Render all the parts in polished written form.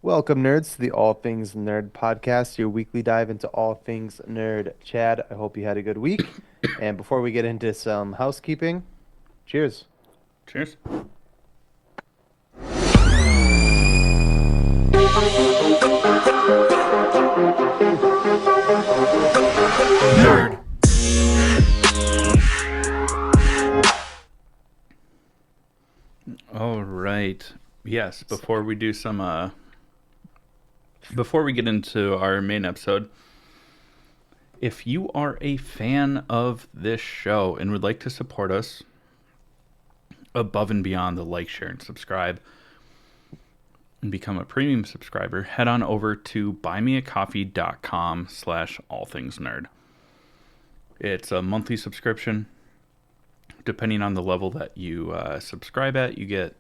Welcome, nerds, to the All Things Nerd podcast, your weekly dive into all things nerd. Chad, I hope you had a good week. And before we get into some housekeeping, cheers. Cheers. Nerd. All right. Yes, before we get into our main episode, if you are a fan of this show and would like to support us above and beyond the like, share, and subscribe and become a premium subscriber, head on over to buymeacoffee.com/allthingsnerd. It's a monthly subscription. Depending on the level that you subscribe at, you get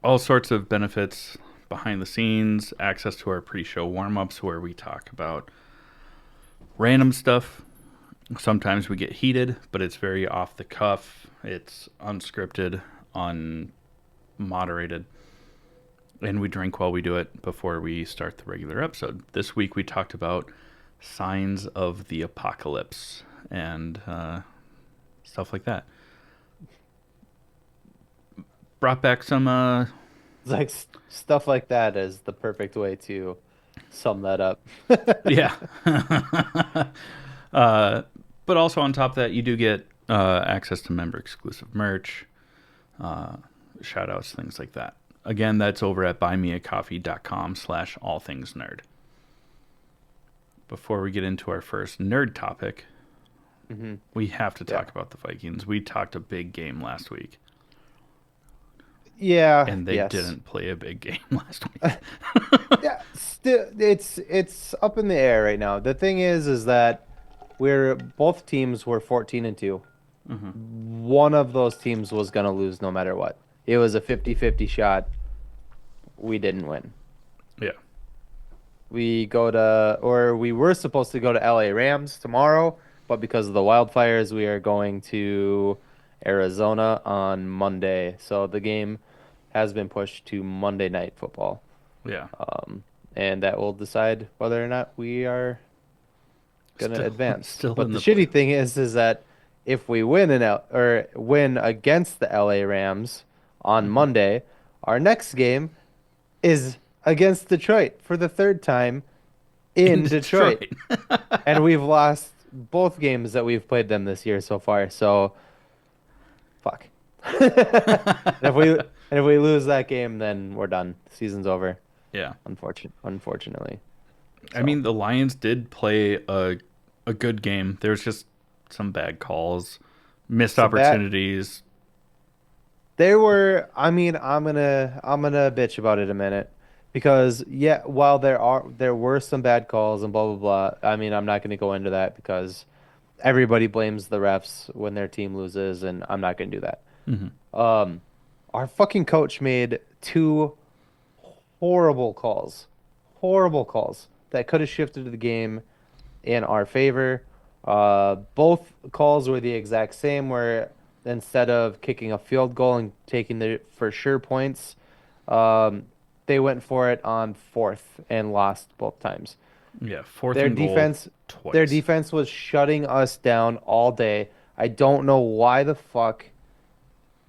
all sorts of benefits behind the scenes, access to our pre-show warm-ups where we talk about random stuff. Sometimes we get heated, but it's very off the cuff. It's unscripted, unmoderated. And we drink while we do it before we start the regular episode. This week we talked about signs of the apocalypse and stuff like that. Brought back some It's like stuff like that is the perfect way to sum that up. yeah. But also on top of that, you do get access to member exclusive merch, shout outs, things like that. Again, that's over at buymeacoffee.com/allthingsnerd. Before we get into our first nerd topic, we have to talk about the Vikings. We talked a big game last week. Yeah, And they yes. didn't play a big game last week. Yeah, still it's up in the air right now. The thing is that we're both teams were 14 and 2. One of those teams was going to lose no matter what. It was a 50-50 shot. We didn't win. Yeah. We were supposed to go to LA Rams tomorrow, but because of the wildfires, we are going to Arizona on Monday. So the game has been pushed to Monday Night Football. Yeah. And that will decide whether or not we are going to advance. Still But in the the shitty thing is that if we win against the LA Rams on Monday, our next game is against Detroit for the third time in Detroit. And we've lost both games that we've played them this year so far. So, fuck. And if we lose that game, then we're done. Season's over. Yeah. Unfortunately. I mean, the Lions did play a good game. There's just some bad calls, missed opportunities. There were, I'm gonna bitch about it a minute because while there were some bad calls and blah blah blah. I'm not gonna go into that because everybody blames the refs when their team loses, and I'm not gonna do that. Our fucking coach made two horrible calls that could have shifted the game in our favor. Both calls were the exact same, where instead of kicking a field goal and taking the for sure points, they went for it on fourth and lost both times. Yeah, fourth Their and goal defense, twice. their defense was shutting us down all day. I don't know why the fuck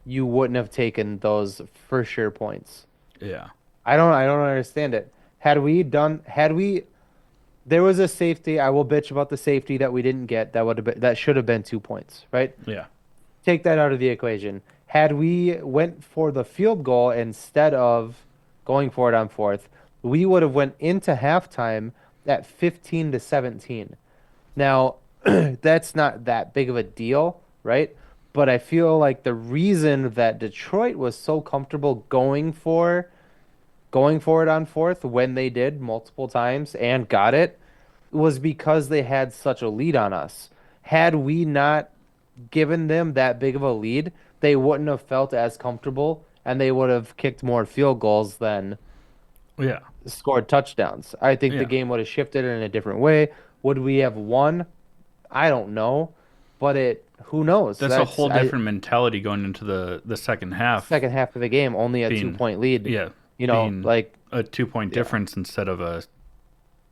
you wouldn't have taken those for sure points. Yeah. I don't understand it. Had we there was a safety. I will bitch about the safety that we didn't get. That should have been 2 points, right? Yeah. Take that out of the equation. Had we went for the field goal instead of going for it on fourth, we would have went into halftime at 15-17. Now, that's not that big of a deal, right? But I feel like the reason that Detroit was so comfortable going for it on fourth when they did multiple times and got it was because they had such a lead on us. Had we not given them that big of a lead, they wouldn't have felt as comfortable and they would have kicked more field goals than Yeah. scored touchdowns. I think Yeah. the game would have shifted in a different way. Would we have won? I don't know, but who knows? That's a whole different mentality going into the second half. Second half of the game, only a being, 2 point lead. Yeah. being like a 2 point yeah, difference instead of a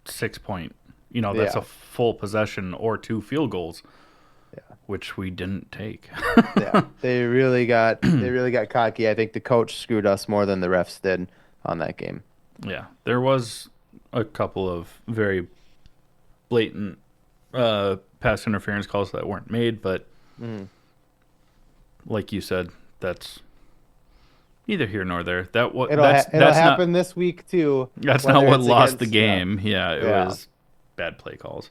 6 point. That's a yeah, full possession or 2 field goals, yeah, which we didn't take. yeah. They really got cocky. I think the coach screwed us more than the refs did on that game. Yeah, there was a couple of very blatant pass interference calls that weren't made, but Mhm. like you said, that's neither here nor there. That what It'll happen this week too, that's not whether what it's lost the against game. Yeah, it yeah. was bad play calls,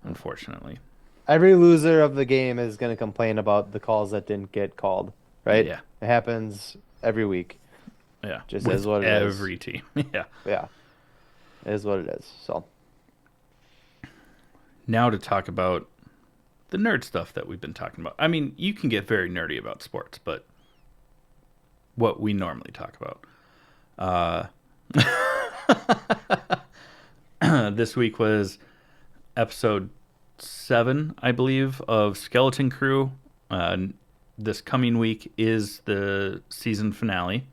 unfortunately. Every loser of the game is going to complain about the calls that didn't get called, right? Yeah, It happens every week. yeah, Just is with what it is. every team. Yeah. Yeah, it is what it is. So, Now to talk about the nerd stuff that we've been talking about. I mean, you can get very nerdy about sports, but what we normally talk about. This week was episode 7, I believe, of Skeleton Crew. This coming week is the season finale.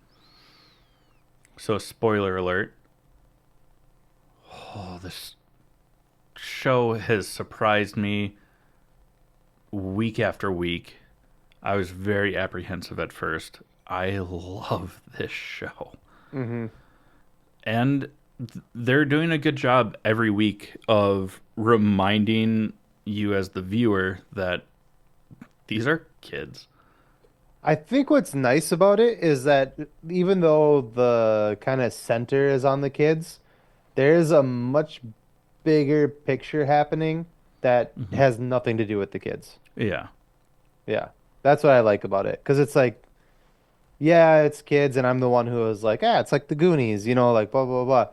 So, spoiler alert. Oh, this show has surprised me week after week. I was very apprehensive at first. I love this show. hmm And they're doing a good job every week of reminding you as the viewer that these are kids. I think what's nice about it is that even though the kind of center is on the kids, there's a much bigger picture happening that Hmm. has nothing to do with the kids. Yeah. Yeah, that's what I like about it because it's like, yeah, it's kids, and I'm the one who was like, ah, it's like the Goonies, like blah blah blah.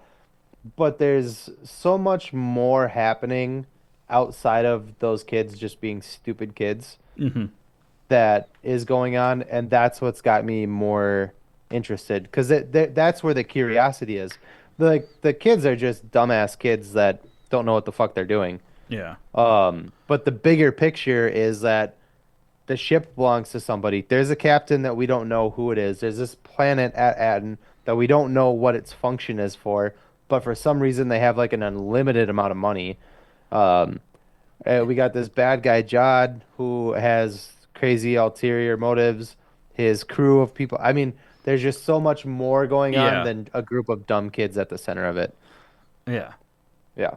But there's so much more happening outside of those kids just being stupid kids Hmm. that is going on, and that's what's got me more interested because that's where the curiosity is. The kids are just dumbass kids that don't know what the fuck they're doing. Yeah. But the bigger picture is that the ship belongs to somebody. There's a captain that we don't know who it is. There's this planet at Aden that we don't know what its function is for, but for some reason they have like an unlimited amount of money. Um, we got this bad guy Jod who has crazy ulterior motives. His crew of people. I mean, there's just so much more going on Yeah. than a group of dumb kids at the center of it. Yeah. Yeah.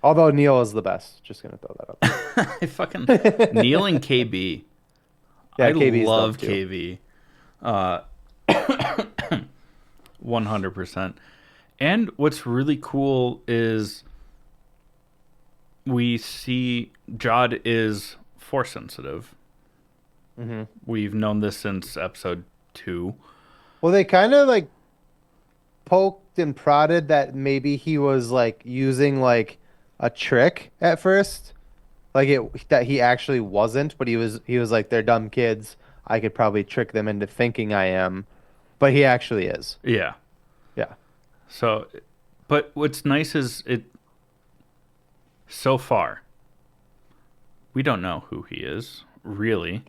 Although Neil is the best. Just gonna throw that I fucking out Neil there. and KB. I Yeah, KB is dumb love too. KB. Uh 100%. And what's really cool is we see Jod is force sensitive. hmm We've known this since episode 2. Well, they kind of like poked and prodded that maybe he was like using like a trick at first, like it that he actually wasn't, but he was like they're dumb kids. I could probably trick them into thinking I am, but he actually is. Yeah. Yeah. So, but what's nice is it so far, we don't know who he is, really.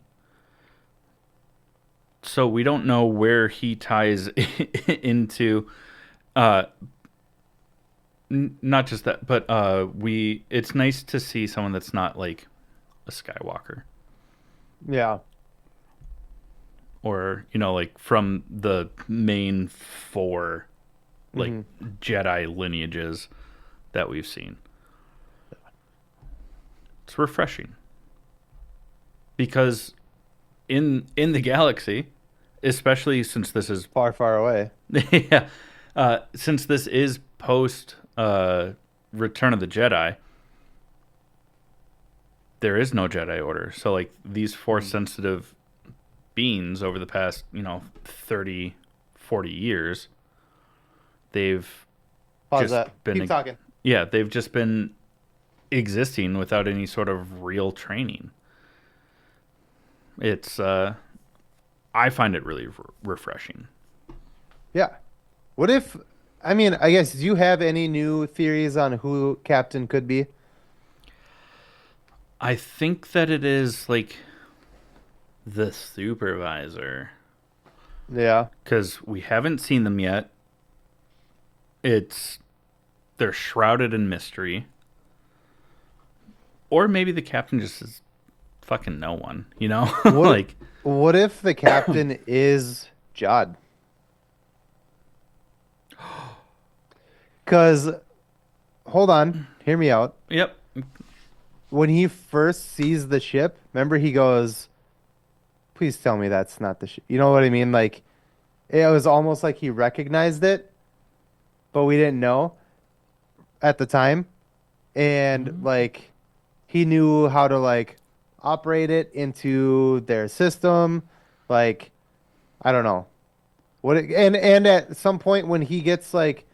So we don't know where he ties into uh not just that, but we it's nice to see someone that's not like a Skywalker Yeah. or like from the main 4 like hmm Jedi lineages that we've seen. It's refreshing because in the galaxy, especially since this is Far, far away. yeah, since this is post Return of the Jedi, there is no Jedi Order. So like these force Mhm. sensitive beings over the past 30, 40 years, they've Pause just that. Keep been talking. yeah, they've just been existing without any sort of real training. It's I find it really refreshing. Yeah. What if, I mean, I guess, do you have any new theories on who Captain could be? I think that it is like the supervisor Yeah. because we haven't seen them yet. It's they're shrouded in mystery, or maybe the captain just is fucking no one. You know, What like what if the captain is Judd? Because hold on, hear me out. yep, When he first sees the ship, remember he goes, "Please tell me that's not the ship." You know what I mean? Like it was almost like he recognized it, but we didn't know at the time. And like he knew how to like operate it into their system. Like I don't know. And at some point when he gets like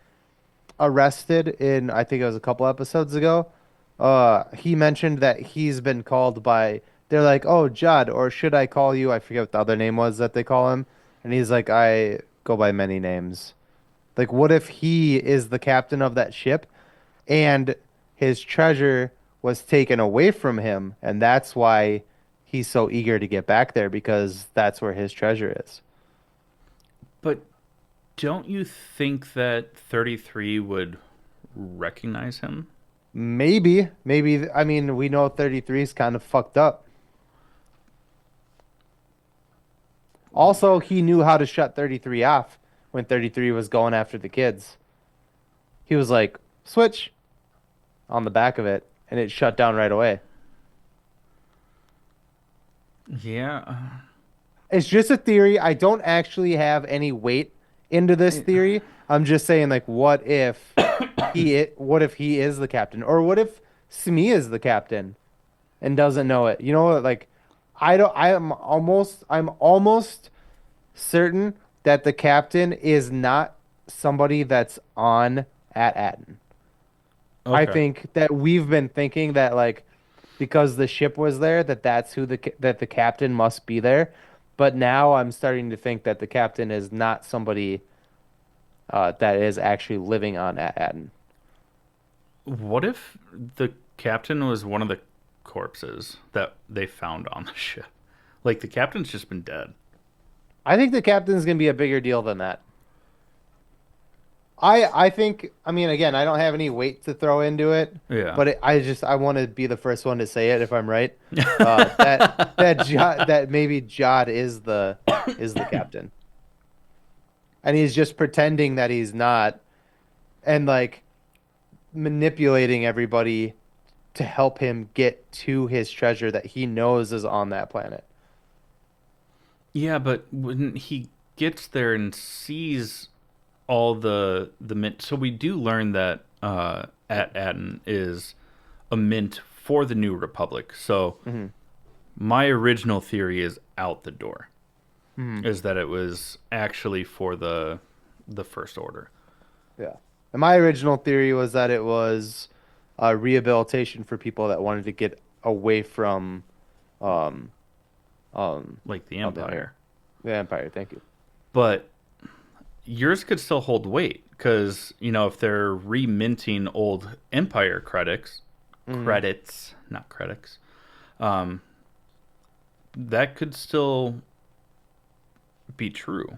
arrested in I think it was a couple episodes ago, he mentioned that he's been called by they're like, "Oh, Judd, or should I call you?" I forget what the other name was that they call him. And he's like, "I go by many names." Like what if he is the captain of that ship and his treasure was taken away from him and that's why he's so eager to get back there because that's where his treasure is. but don't you think that 33 would recognize him? Maybe. I mean, we know 33 is kind of fucked up. Also, he knew how to shut 33 off when 33 was going after the kids. He was like, switch on the back of it, and it shut down right away. Yeah. It's just a theory. I don't actually have any weight into this theory. I'm just saying, like, what if he is the captain, or what if Smee is the captain and doesn't know it? You know, like, I don't. I'm almost certain that the captain is not somebody that's on at Atten. I Okay. think that we've been thinking that like because the ship was there that that's who that the captain must be there. But now I'm starting to think that the captain is not somebody that is actually living on Atten. What if the captain was one of the corpses that they found on the ship? Like the captain's just been dead. I think the captain's gonna be a bigger deal than that. I think I mean again I don't have any weight to throw into it, Yeah. but I want to be the first one to say it if I'm right. That maybe Jod is the captain, and he's just pretending that he's not, and like manipulating everybody to help him get to his treasure that he knows is on that planet. Yeah, but when he gets there and sees all the mint, so we do learn that at Aden is a mint for the New Republic. So Hmm. my original theory is out the door. Hmm. Is that it was actually for the First Order. Yeah. And my original theory was that it was rehabilitation for people that wanted to get away from um um Like the help me out Empire. here. The Empire, thank you. But yours could still hold weight because if they're reminting old Empire Hmm. not credits, um, that could still be true.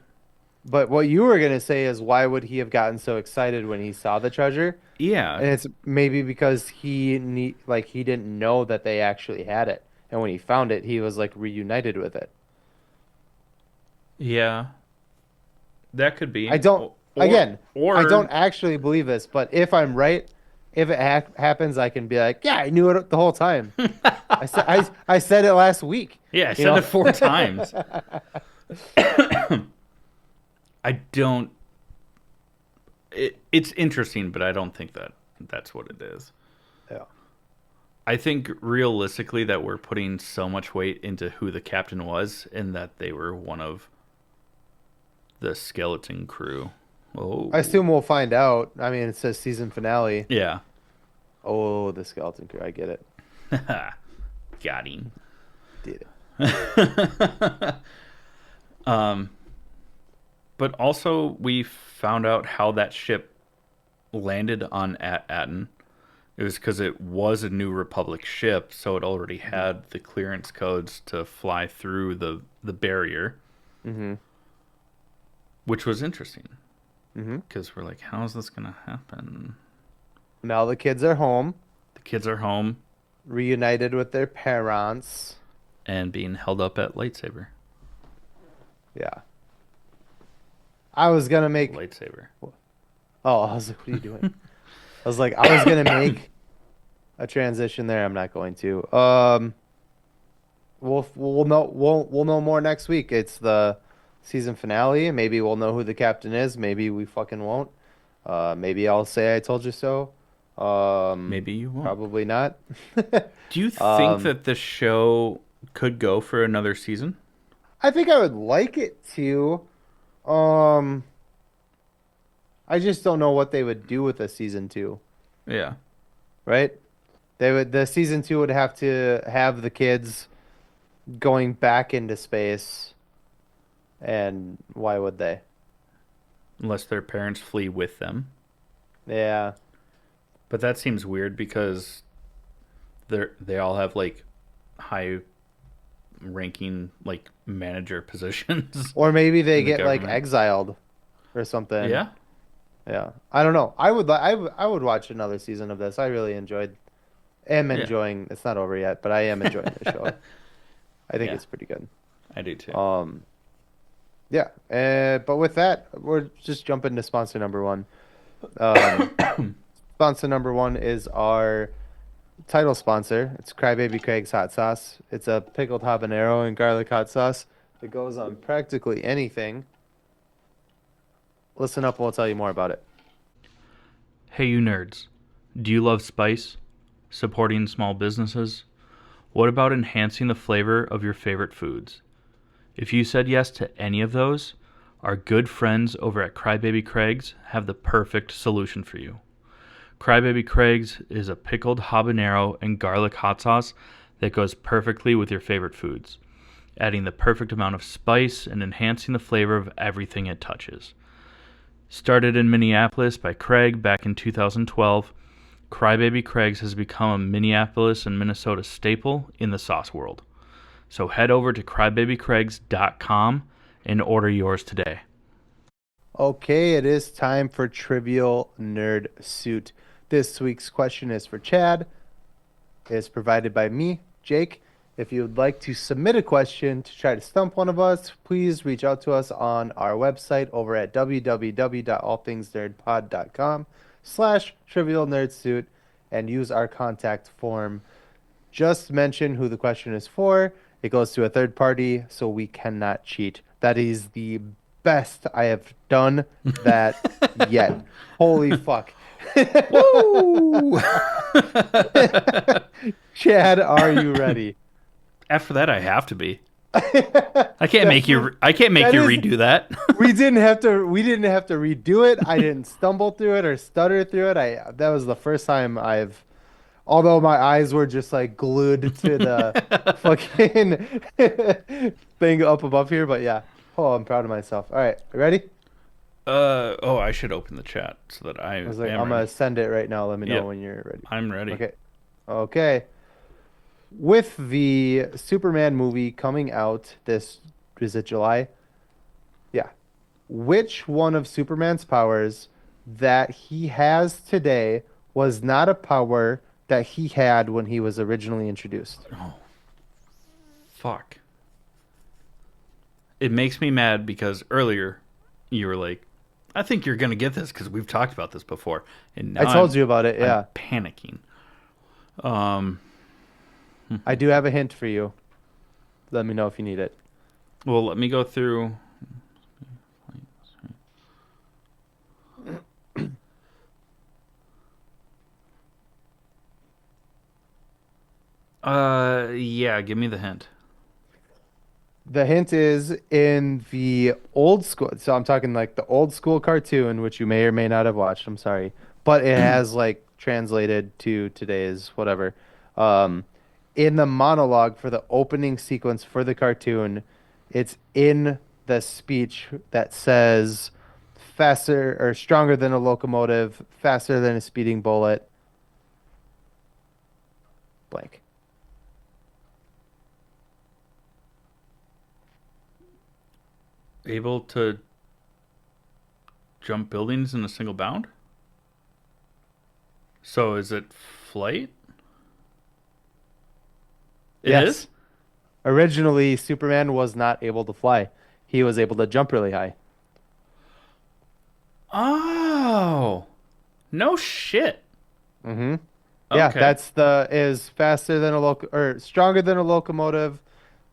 But what you were gonna say is why would he have gotten so excited when he saw the treasure? Yeah, And it's maybe because he didn't know that they actually had it. And when he found it, he was like reunited with it. yeah, that could I be. don't Or again, I don't or actually believe this, but if I'm right, if it happens, I can be like, yeah, I knew it the whole time. I said it last week, yeah, I you said know. it 4 times. I don't. It's interesting, but I don't think that that's what it is. Yeah. I think realistically that we're putting so much weight into who the captain was and that they were one of the skeleton crew. I Oh, assume we'll find out. I mean, it says season finale. yeah. Oh, the skeleton crew. I get it. Got him. Did it. um, but also we found out how that ship landed on At Aten. It was because it was a New Republic ship, so it already had the clearance codes to fly through the barrier, Mm-hmm. which was interesting. Mm-hmm. because we're like, how is this gonna happen? Now the kids are home, The kids are home reunited with their parents. and being held up at lightsaber. Yeah. I was gonna make. Lightsaber. Oh, I was like, what are you doing? I was like, I was gonna make a transition there. I'm not going to. We'll know more next week. It's the season finale. Maybe we'll know who the captain is. Maybe we fucking won't. Maybe I'll say I told you so. Maybe you won't. Probably not. Do you think Um, that this show could go for another season? I think I would like it to. Um, I just don't know what they would do with a season two, Yeah. right? The season two would have to have the kids going back into space, and why would they? Unless their parents flee with them. Yeah. But that seems weird because they all have like high ranking like manager positions Or maybe they in the get like government. exiled or something. Yeah. Yeah. I don't know. I would watch another season of this. I really am Yeah. enjoying. It's not over yet, but I am enjoying the show. I think Yeah. it's pretty good. I do too. Um, yeah. But with that, we're just jumping to sponsor number one. Um, sponsor number one is our title sponsor. It's Crybaby Craig's hot sauce. It's a pickled habanero and garlic hot sauce that goes on practically anything. Listen up, and we'll tell you more about it. Hey, you nerds. Do you love spice? Supporting small businesses? What about enhancing the flavor of your favorite foods? If you said yes to any of those, our good friends over at Crybaby Craig's have the perfect solution for you. Crybaby Craig's is a pickled habanero and garlic hot sauce that goes perfectly with your favorite foods, adding the perfect amount of spice and enhancing the flavor of everything it touches. Started in Minneapolis by Craig back in 2012, Crybaby Craig's has become a Minneapolis and Minnesota staple in the sauce world. So head over to crybabycraigs.com and order yours today. Okay, it is time for Trivial Nerd Suit. This week's question is for Chad. It is provided by me, Jake. If you would like to submit a question to try to stump one of us, please reach out to us on our website over at www.allthingsnerdpod.com/Trivial Nerd Suit and use our contact form. Just mention who the question is for. It goes to a third party, so we cannot cheat. That is the best I have done that yet. Holy fuck. Woo! Chad, are you ready? After that, I have to be. I can't That's make you. I can't make that you is redo that. we didn't have to redo it. I didn't stumble through it or stutter through it. That was the first time although my eyes were just like glued to the fucking thing up above here, but yeah. Oh, I'm proud of myself. All right, you ready? Oh, I should open the chat so that I I was like, am I'm gonna ready. send it right now. Let me know Yep, when you're ready. I'm ready. Okay. Okay. With the Superman movie coming out this, is it July? Yeah. Which one of Superman's powers that he has today was not a power that he had when he was originally introduced? Oh, fuck. It makes me mad because earlier you were like, "I think you're gonna get this because we've talked about this before," and I now told you about it, I'm yeah. panicking. Um. I do have a hint for you. Let me know if you need it. Well, let me go through. Yeah, give me the hint. The hint is in the old school. So I'm talking like the old school cartoon, which you may or may not have watched. I'm sorry, but it has like translated to today's whatever. Um, in the monologue for the opening sequence for the cartoon, it's in the speech that says faster or stronger than a locomotive, faster than a speeding bullet, blank. Able to jump buildings in a single bound. So is it flight? It is? Yes. Originally, Superman was not able to fly. He was able to jump really high. Oh, no shit. Mm-hmm. Yeah, Okay. is faster than a or stronger than a locomotive,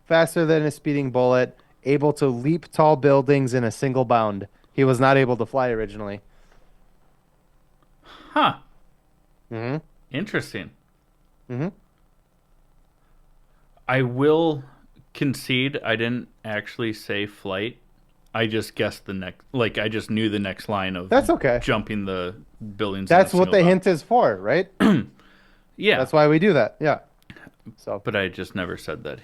faster than a speeding bullet, able to leap tall buildings in a single bound. He was not able to fly originally. Huh. Mm-hmm. Interesting. Mm-hmm. I will concede I didn't actually say flight. I just guessed the next, like, I just knew the next line of That's okay. jumping the buildings in a That's what single the bound. hint is for, right? Yeah, That's why we do that. Yeah. So but I just never said that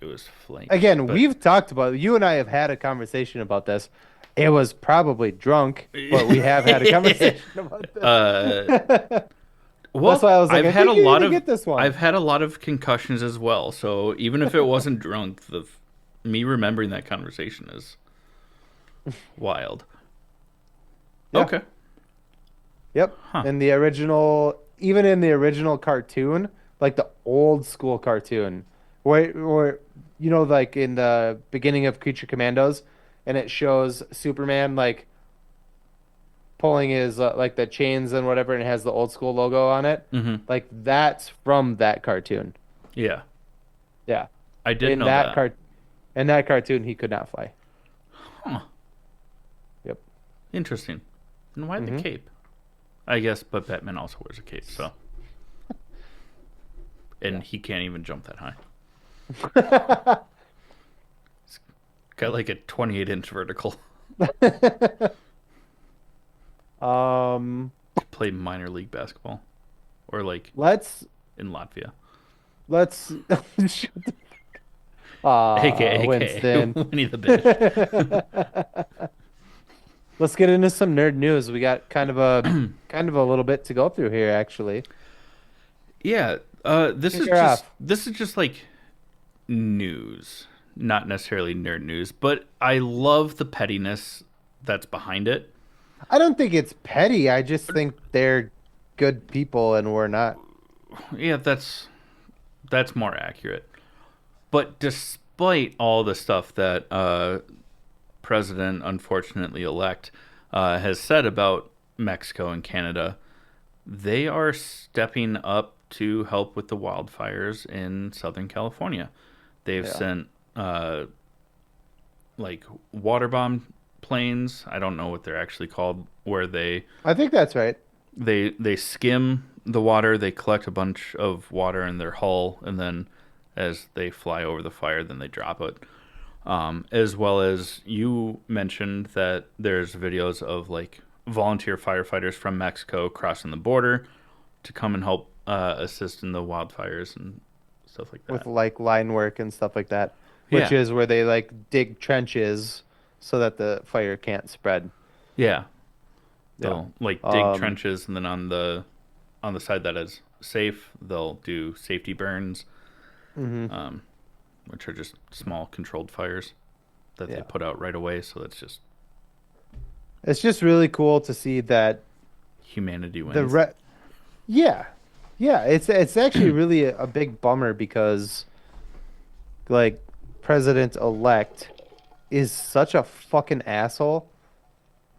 it was flight. again, But we've talked about you and I have had a conversation about this. It was probably drunk, but we have had a conversation about uh, this. That's well, why I was like, I think you're gonna get this one. I've had a lot of concussions as well. So even if it wasn't drunk, the me remembering that conversation is wild. Yeah. Okay. Yep. Huh. In the original, even in the original cartoon, like the old school cartoon, where like in the beginning of Creature Commandos, and it shows Superman like pulling his like the chains and whatever, and it has the old school logo on it. Mm-hmm. Like that's from that cartoon. Yeah, Yeah. I did In know that that. cart in that cartoon, he could not fly. Huh. Yep. Interesting. And why the Hmm. cape? I guess, but Batman also wears a cape, so and Yeah. he can't even jump that high. Got like a 28-inch vertical. Um, Play minor league basketball, or like let's in Latvia. let's AKA Winston. Winnie the Bitch. Let's get into some nerd news. We got kind of a little bit to go through here, actually. Yeah, Kick her off. this is just like news, not necessarily nerd news, but I love the pettiness that's behind it. I don't think it's petty. I just think they're good people and we're not. Yeah, that's more accurate. But despite all the stuff that President, unfortunately elect, has said about Mexico and Canada, they are stepping up to help with the wildfires in Southern California. They've Yeah. sent like water bomb planes. I don't know what they're actually called, where I think that's right. they skim the water, they collect a bunch of water in their hull, and then as they fly over the fire, then they drop it. As well as you mentioned that there's videos of like volunteer firefighters from Mexico crossing the border to come and help assist in the wildfires and stuff like With that. like line work and stuff like that, which Yeah, is where they like dig trenches so that the fire can't spread. yeah. Yeah. They'll like dig Um, trenches, and then on the side that is safe, they'll do safety burns, mhm. um, which are just small controlled fires that they Yeah. put out right away. So that's just It's just really cool to see that humanity the wins. re yeah. Yeah, it's actually really a big bummer because like President-elect is such a fucking asshole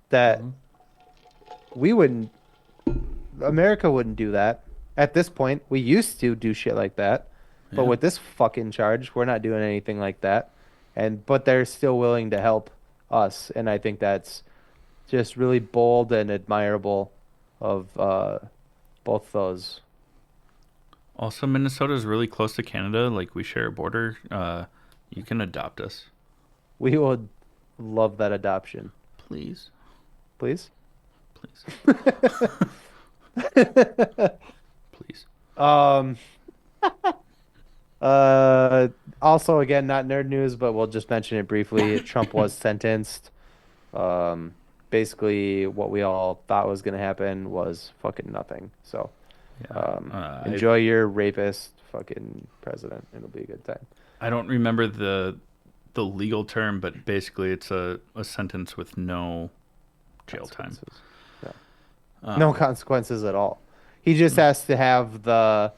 that Mhm. we wouldn't America wouldn't do that. At this point, we used to do shit like that. But Yeah. with this fucking charge, we're not doing anything like that. And but they're still willing to help us, and I think that's just really bold and admirable of both those. Also, Minnesota is really close to Canada. Like we share a border. You can adopt us, We would love that adoption. please, Please? please, please. Um uh Also again, not nerd news, but we'll just mention it briefly. Trump was sentenced. Um Basically what we all thought was gonna happen was fucking nothing. So Yeah. enjoy your rapist fucking president. It'll be a good time. I don't remember the legal term, but basically it's a sentence with no jail time. consequences. Yeah. No Um, consequences at all. He just has to have the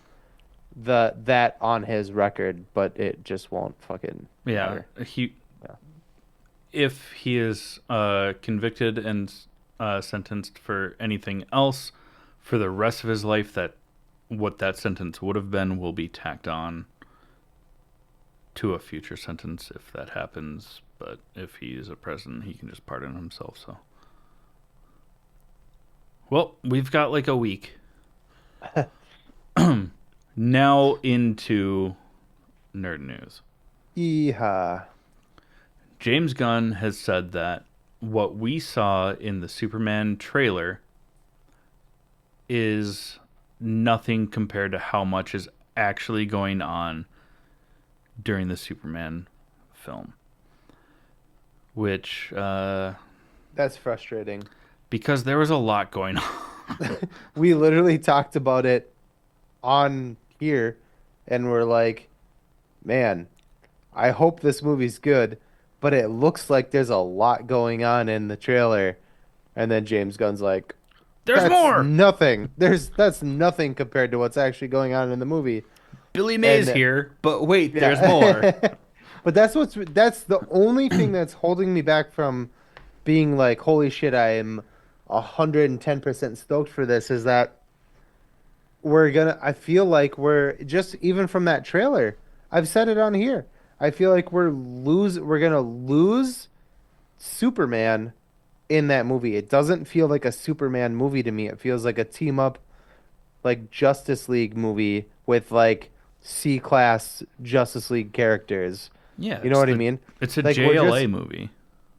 that on his record, but it just won't fucking yeah, matter. he Yeah. if he is convicted and sentenced for anything else for the rest of his life, that what that sentence would have been will be tacked on to a future sentence if that happens. But if he is a president, he can just pardon himself. So, well, we've got like a week now into nerd news. Yeehaw. James Gunn has said that what we saw in the Superman trailer is nothing compared to how much is actually going on during the Superman film. Which, That's frustrating. because there was a lot going on. We literally talked about it on here and we're like, man, I hope this movie's good, but it looks like there's a lot going on in the trailer. And then James Gunn's like, There's that's more! nothing. That's nothing compared to what's actually going on in the movie. Billy Mays And here, but wait, there's more. yeah. But that's the only thing that's holding me back from being like, holy shit, I am 110% stoked for this is that I feel like we're just even from that trailer. I've said it on here. I feel like we're gonna lose Superman in that movie. It doesn't feel like a Superman movie to me. It feels like a team up like Justice League movie with like C-class Justice League characters. Yeah, You know what I mean? it's a Like we're JLA just movie.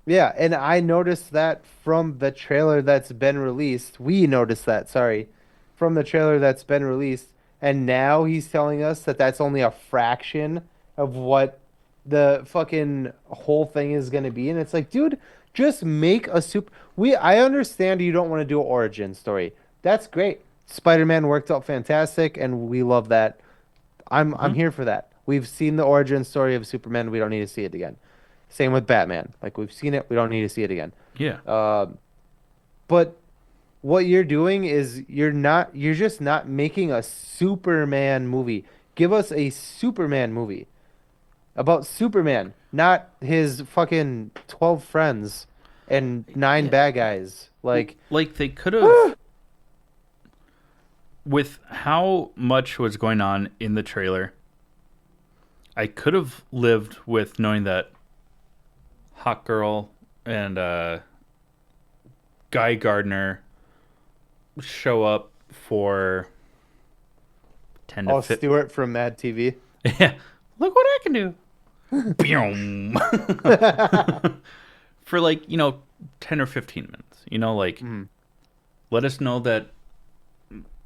yeah, and I noticed that from the trailer that's been released. We noticed that, sorry, from the trailer that's been released, and now he's telling us that that's only a fraction of what the fucking whole thing is going to be. And it's like, dude, just make a super. I understand you don't want to do an origin story. That's great. Spider-Man worked out fantastic, and we love that. I'm Hmm. here for that. We've seen the origin story of Superman. We don't need to see it again. Same with Batman. Like we've seen it, we don't need to see it again. Yeah. Um, but what you're doing is you're just not making a Superman movie. Give us a Superman movie about Superman, not his fucking 12 friends and nine Yeah. bad guys. Like, Like they could have, with how much was going on in the trailer, I could have lived with knowing that Hawk Girl and Guy Gardner show up for 10 to oh, 15. Stewart from Mad TV. Yeah. Look what I can do. Boom. For like, 10 or 15 minutes. Like Mhm. let us know that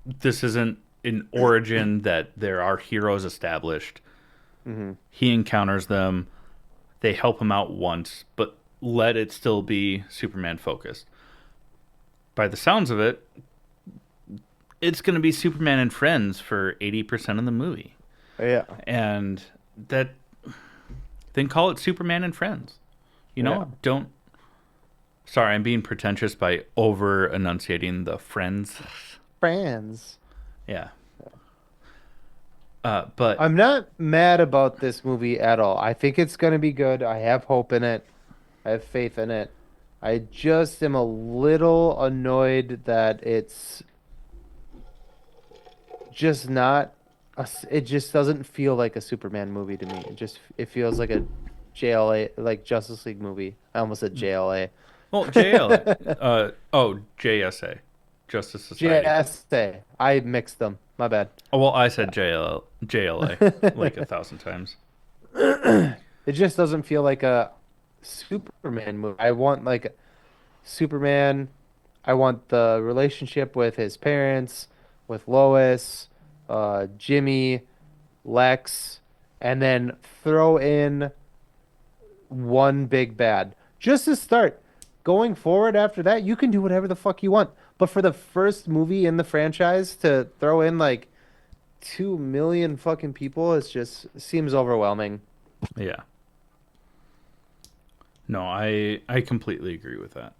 this isn't an origin, that there are heroes established. Mhm. He encounters them. They help him out once, but let it still be Superman focused. By the sounds of it, it's going to be Superman and friends for 80% of the movie. Yeah. And that, then call it Superman and friends. Yeah. Don't. Sorry, I'm being pretentious by over enunciating the friends. Friends. Yeah. But I'm not mad about this movie at all. I think it's going to be good. I have hope in it. I have faith in it. I just am a little annoyed that it's just not it just doesn't feel like a Superman movie to me. It feels like a JLA like Justice League movie. I almost said JLA. well, JSA, Justice Society. JSA. I mixed them. My bad. Oh, well, I said JLA like 1,000 times. It just doesn't feel like a Superman movie. I want like Superman. I want the relationship with his parents, with Lois, Jimmy, Lex, and then throw in one big bad. Just to start. Going forward after that, you can do whatever the fuck you want. But for the first movie in the franchise to throw in like 2 million fucking people, it's just seems overwhelming. Yeah. No, I completely agree with that.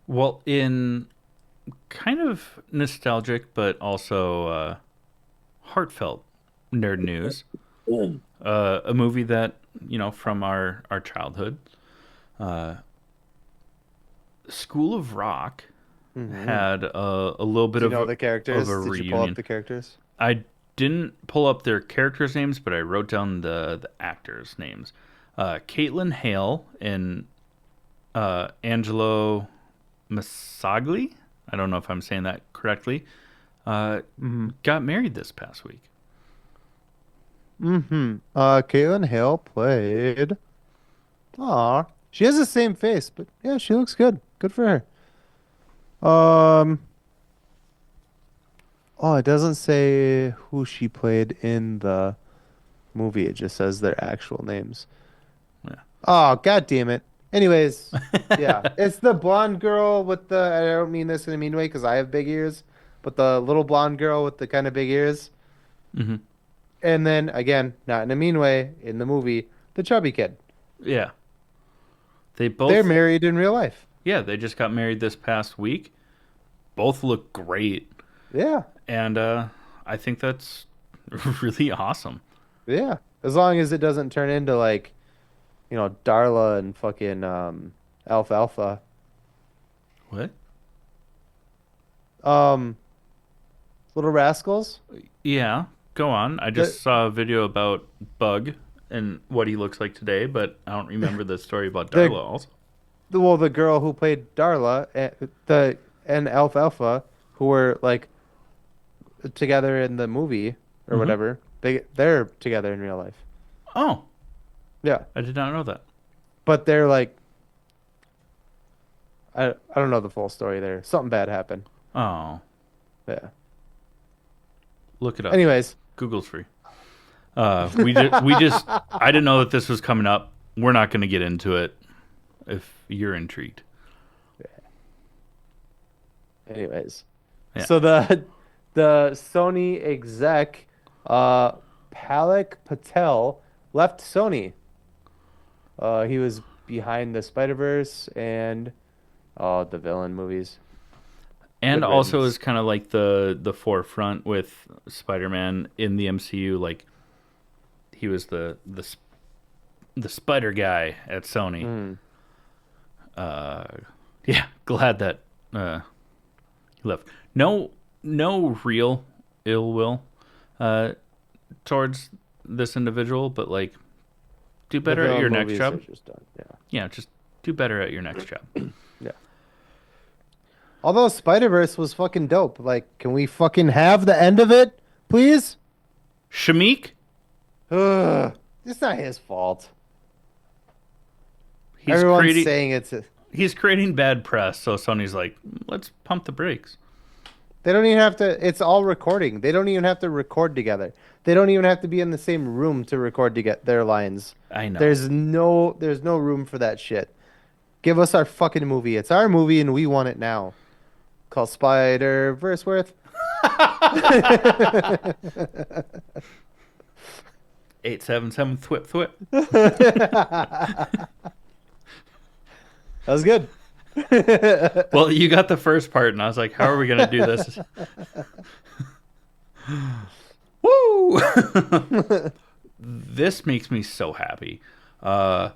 Well, in kind of nostalgic but also heartfelt nerd news, a movie that from our childhood, uh, School of Rock Hmm. had a little bit Do you know of the a characters? Did you pull up reunion. the characters? I didn't pull up their characters' names, but I wrote down the actors' names. Caitlin Hale and Angelo Masagli. I don't know if I'm saying that correctly. Uh, Mm-hmm. got married this past week. Mm-hmm. Caitlin Hale played. Aw, she has the same face, but yeah, she looks good. Good for her. Oh, it doesn't say who she played in the movie. It just says their actual names. Oh, god damn it. Anyways, yeah, Yeah. it's the blonde girl with the. I don't mean this in a mean way because I have big ears, but the little blonde girl with the kind of big ears. hmm And then again, not in a mean way, in the movie, the chubby kid. Yeah. They They're both. married in real life. Yeah, they just got married this past week. Both look great, Yeah, and I think that's really awesome. yeah. As long as it doesn't turn into like, Darla and fucking Alfalfa. What? Um, Little Rascals. Yeah, go on. I The just saw a video about Bug and what he looks like today, but I don't remember the story about the Darla also. the girl who played Darla and Alfalfa, who were like together in the movie or hmm whatever. They're together in real life. Oh, Yeah, I did not know that. but they're like I don't know the full story there. Something bad happened. Oh, Yeah. look it up. Anyways, Google's free. We just I didn't know that this was coming up. We're not going to get into it if you're intrigued. anyways. Yeah. So the Sony exec uh Palak Patel left Sony. He was behind the Spider-Verse and the villain movies. And Good also riddance. is kind of like the forefront with Spider-Man in the MCU. Like he was the Spider guy at Sony. Mm. Uh, yeah, glad that he left. No real ill will uh, towards this individual, but like do The better at villain your next movies are job. just done. Yeah. Yeah, just do better at your next job. Yeah. Although Spider-Verse was fucking dope. Like, can we fucking have the end of it, please? Shamik, Ugh. It's not his fault. he's Everyone's creating saying he's creating bad press, so Sony's like, let's pump the brakes. they don't even have to, it's all recording. They don't even have to record together. They don't even have to be in the same room to record to get their lines. I know. There's no room for that shit. Give us our fucking movie. It's our movie and we want it now. Called Spider-Verse Worth. 877 thwip thwip. That was good. Well, you got the first part, and I was like, how are we gonna do this? Woo! This makes me so happy. Uh,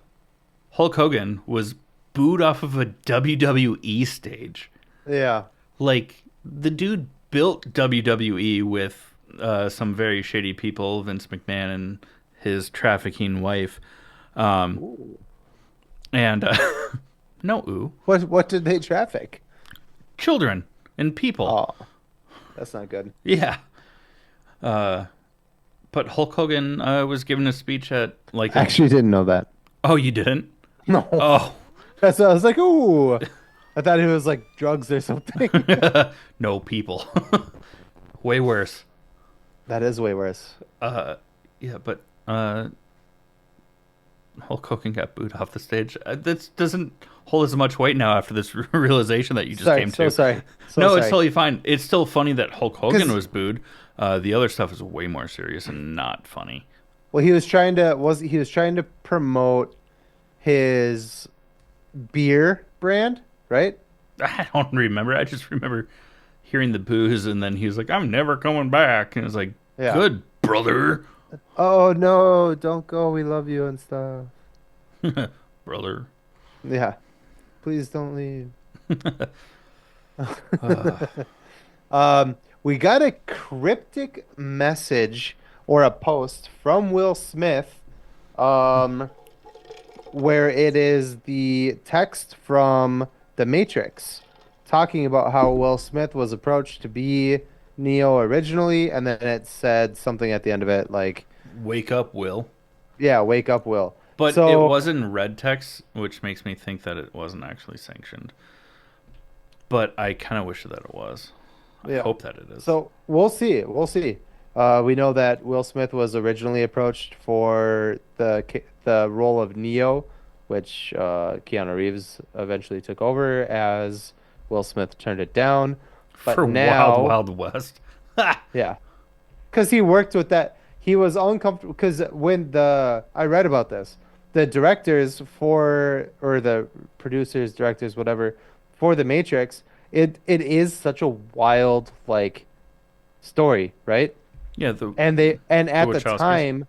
Hulk Hogan was booed off of a WWE stage. Yeah. Like the dude built WWE with some very shady people, Vince McMahon and his trafficking wife, um, Ooh. and no ooh, What did they traffic? children and people. Oh, that's not good. Yeah. Uh, but Hulk Hogan was giving a speech at like I a. actually didn't know that. Oh, you didn't? No. Oh, That's I was like, ooh. I thought it was like drugs or something. no people. Way worse. That is way worse. Yeah, but Hulk Hogan got booed off the stage. That doesn't hold as much weight now after this realization that you just Sorry, came so to. sorry. So No, it's sorry. totally fine. It's still funny that Hulk Hogan 'Cause- was booed. The other stuff is way more serious and not funny. Well, he was trying to promote his beer brand, right? I don't remember. I just remember hearing the booze, and then he was like, "I'm never coming back," and it was like, Yeah. "Good brother, Oh no, don't go. We love you and stuff. brother." Yeah. Please don't leave. Uh, We got a cryptic message or a post from Will Smith, um, where it is the text from The Matrix talking about how Will Smith was approached to be Neo originally, and then it said something at the end of it like, Wake up, Will. yeah, wake up, Will. But it So, was in red text, which makes me think that it wasn't actually sanctioned. But I kind of wish that it was. I yeah. hope that it is. So we'll see. We'll see. We know that Will Smith was originally approached for the role of Neo, which Keanu Reeves eventually took over as Will Smith turned it down. But For Wild now, Wild West. Ha! yeah, because he worked with that. He was uncomfortable because when the I read about this, the directors for or the producers, directors, whatever, for The Matrix, it is such a wild like story, right? Yeah, the And the Wachowskis.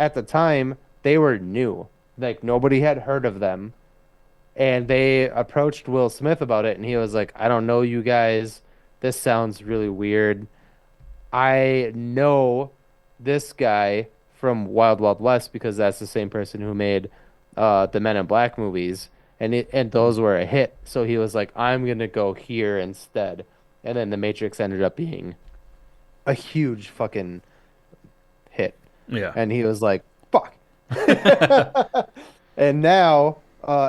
at the time they were new. Like nobody had heard of them. And they approached Will Smith about it and he was like, "I don't know you guys. This sounds really weird. I know this guy from Wild Wild West because that's the same person who made the Men in Black movies and those were a hit. So he was like, I'm gonna go here instead. And then The Matrix ended up being a huge fucking hit. Yeah. And he was like, fuck. And now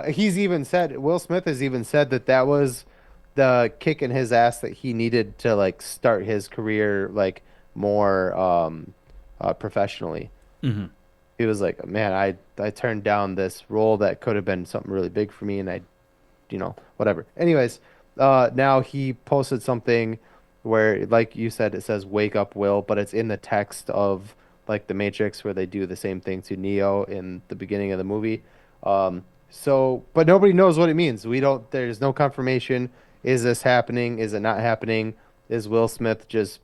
he's even said, Will Smith has even said that that was the kick in his ass that he needed to like start his career like more professionally. Hmm. He was like, man, I turned down this role that could have been something really big for me, and I, whatever. Anyways, now he posted something where, like you said, it says "Wake up, Will," but it's in the text of like the Matrix, where they do the same thing to Neo in the beginning of the movie. But nobody knows what it means. We don't. There's no confirmation. Is this happening? Is it not happening? Is Will Smith just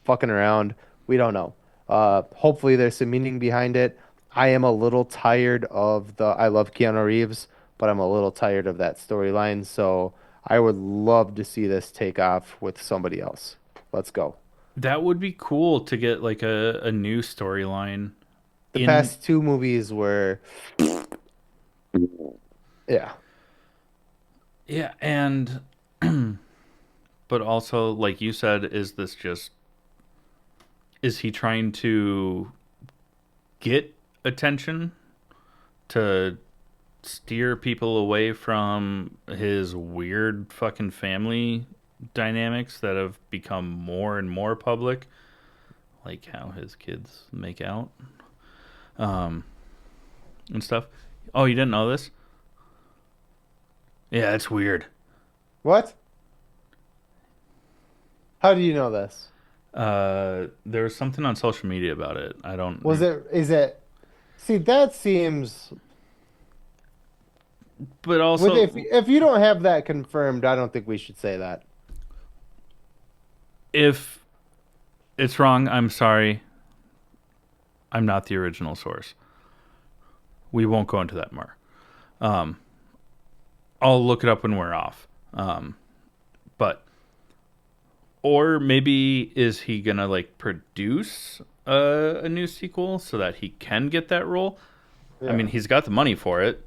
fucking around? We don't know. Hopefully there's some meaning behind it. I am a little tired of the I love Keanu Reeves, but I'm a little tired of that storyline. So I would love to see this take off with somebody else. Let's go. That would be cool to get like a new storyline The in. past two movies were, yeah, Yeah, and but also like you said, is he trying to get attention to steer people away from his weird fucking family dynamics that have become more and more public, like how his kids make out and stuff. Oh, you didn't know this? Yeah, it's weird. what? How do you know this? There was something on social media about it. I Was don't, it, is it, see, that seems, but with also if you don't have that confirmed, I don't think we should say that. if it's wrong, I'm sorry. I'm not the original source. We won't go into that more. Um, I'll look it up when we're off. But or maybe is he gonna like produce a new sequel so that he can get that role? I Yeah. mean, he's got the money for it,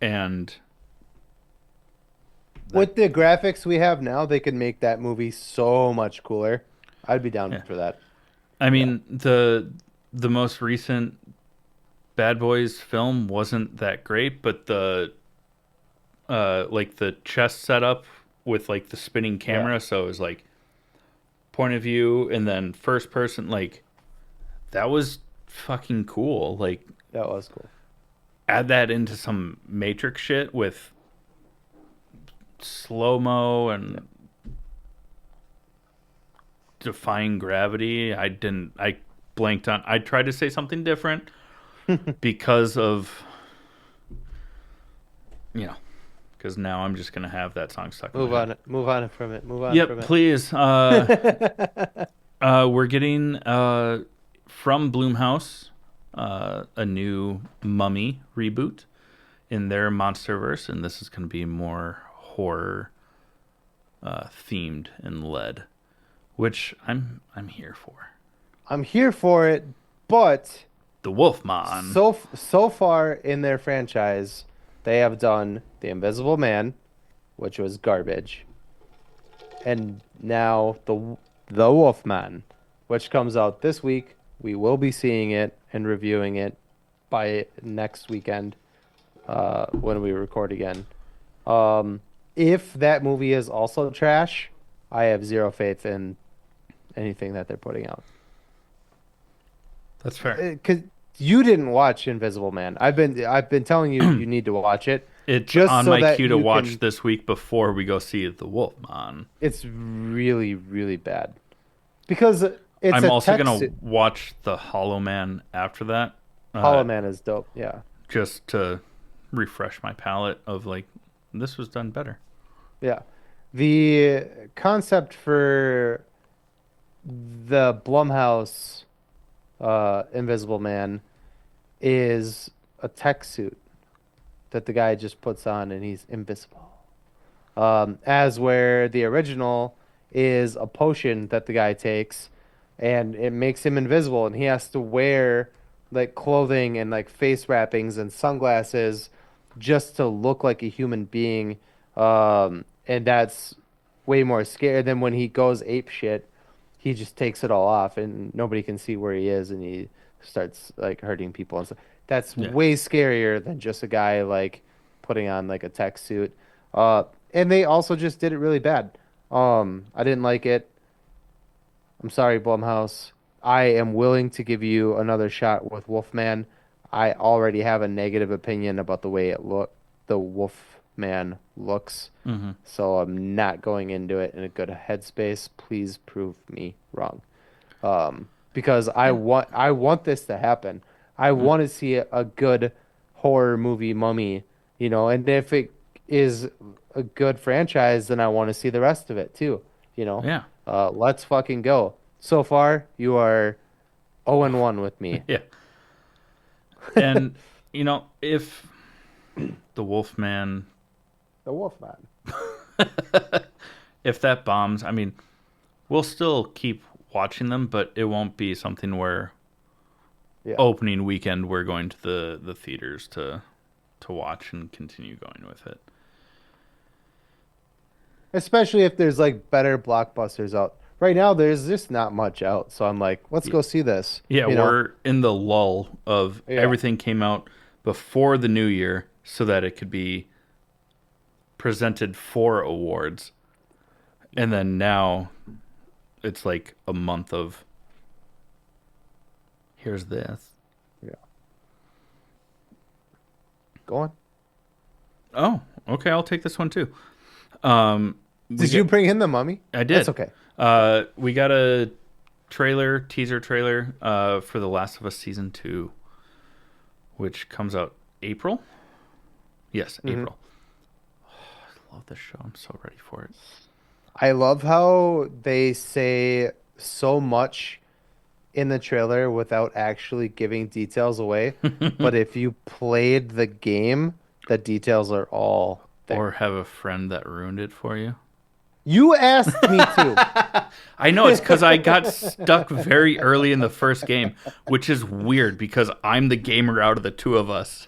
and that With the graphics we have now, they could make that movie so much cooler. I'd be down yeah. for that. I Yeah. mean the most recent Bad Boys film wasn't that great, but the like the chest setup with like the spinning Yeah. camera, so it was like point of view and then first person, like that was fucking cool. Like That was cool. add that into some Matrix shit with slow mo Yeah. and defying gravity. I blanked on. I tried to say something different because of you know, because now I'm just gonna have that song stuck in my Move head. on. Move on from it. Move on Yep, from please. it. We're getting from Bloomhouse a new Mummy reboot in their MonsterVerse, and this is going to be more horror themed and led, which I'm here for. I'm here for it, but The Wolfman. so far in their franchise, they have done The Invisible Man, which was garbage, and now the Wolfman, which comes out this week. We will be seeing it and reviewing it by next weekend, when we record again. Um, if that movie is also trash, I have zero faith in anything that they're putting out. That's fair. Because you didn't watch Invisible Man. I've been telling you you need to watch it It's just on so my that queue to you watch can. this week before we go see The Wolfman. It's really, really bad because it's I'm a also text. gonna watch The Hollow Man after that, Hollow Man is dope. Yeah, just to refresh my palate of like this was done better. yeah. The concept for the Blumhouse Invisible Man is a tech suit that the guy just puts on and he's invisible. As where the original is a potion that the guy takes and it makes him invisible and he has to wear like clothing and like face wrappings and sunglasses just to look like a human being. And that's way more scary than when he goes ape shit. He just takes it all off and nobody can see where he is and he starts like hurting people and stuff. That's Yeah. way scarier than just a guy like putting on like a tech suit. Uh, and they also just did it really bad. I didn't like it. I'm sorry, Blumhouse. I am willing to give you another shot with Wolfman. I already have a negative opinion about the way the Wolfman looks, Mm-hmm. so I'm not going into it in a good headspace. Please prove me wrong. Because Yeah. I want this to happen. I Mm. want to see a good horror movie Mummy, and if it is a good franchise, then I want to see the rest of it too, you know. Yeah. Let's fucking go. So far, you are 0 and 1 with me. Yeah. And if the Wolfman, The Wolfman. if that bombs, I mean, we'll still keep watching them, but it won't be something where Yeah. opening weekend we're going to the theaters to watch and continue going with it. Especially if there's like better blockbusters out. Right now, there's just not much out. So I'm like, let's Yeah, go see this. yeah, You know? we're in the lull of Yeah. everything came out before the new year so that it could be presented for awards. And then now it's like a month of here's this. Yeah. Go on. Oh, okay, I'll take this one too. Um, we Did you get, bring in the mummy? I That's did. okay. We got a teaser trailer, for The Last of Us season 2, which comes out April. Yes, Hmm. April. I love this show. I'm so ready for it. I love how they say so much in the trailer without actually giving details away. But if you played the game, the details are all Or there. have a friend that ruined it for you. You asked me to. I know it's because I got stuck very early in the first game, which is weird because I'm the gamer out of the two of us,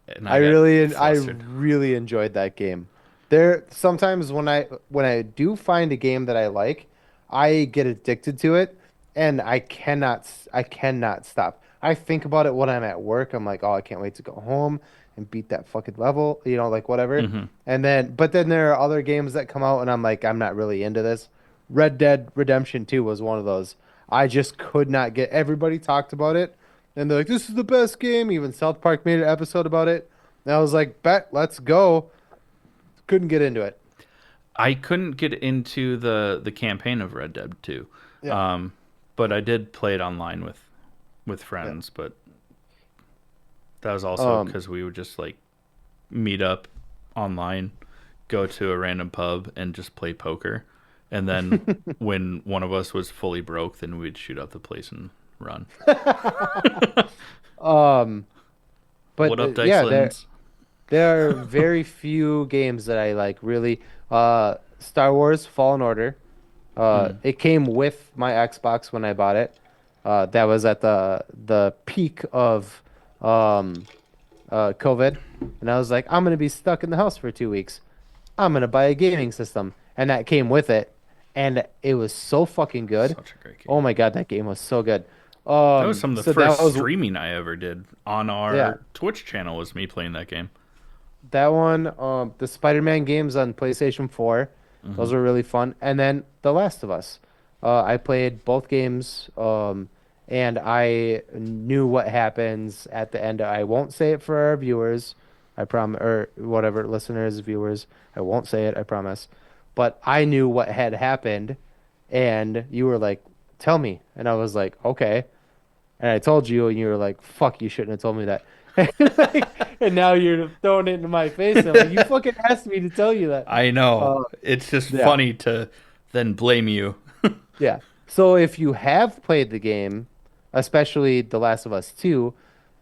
and I got I flustered. really enjoyed that game. There sometimes when I do find a game that I like, I get addicted to it and I cannot stop. I think about it when I'm at work. I'm like, "Oh, I can't wait to go home and beat that fucking level," like whatever. Hmm. But then there are other games that come out and I'm like, I'm not really into this. Red Dead Redemption 2 was one of those. I just could not get everybody talked about it and they're like, this is the best game. Even South Park made an episode about it. And I was like, bet, let's go. Couldn't get into it. I couldn't get into the campaign of Red Dead 2, Yeah. um, but I did play it online with Yeah. friends. But that was also Um, because we would just like meet up online, go to a random pub, and just play poker. And then when one of us was fully broke, then we'd shoot up the place and run. Um, but What up, yeah, there Dykelands? there are very few games that I like really. Star Wars Fallen Order. Mm. It came with my Xbox when I bought it. That was at the peak of um COVID, and I was like, I'm gonna be stuck in the house for 2 weeks. I'm gonna buy a gaming system, and that came with it, and it was so fucking good. Such a great Oh game. my God, that game was so good. That was some of the So that first was streaming I ever did on yeah, our Twitch channel. Was me playing that game. that one. The Spider-Man games on PlayStation 4, those Hmm. were really fun. And then The Last of Us. I played both games, and I knew what happens at the end. I won't say it for our viewers, I promise, or whatever, listeners, viewers. I won't say it, I promise. But I knew what had happened, and you were like, "Tell me," and I was like, "Okay." And I told you, and you were like, "Fuck, you shouldn't have told me that." And now you're throwing it into my face. And I'm like, "You fucking asked me to tell you that." I know. Uh, It's just yeah, funny to then blame you. yeah. So if you have played the game, especially The Last of Us 2,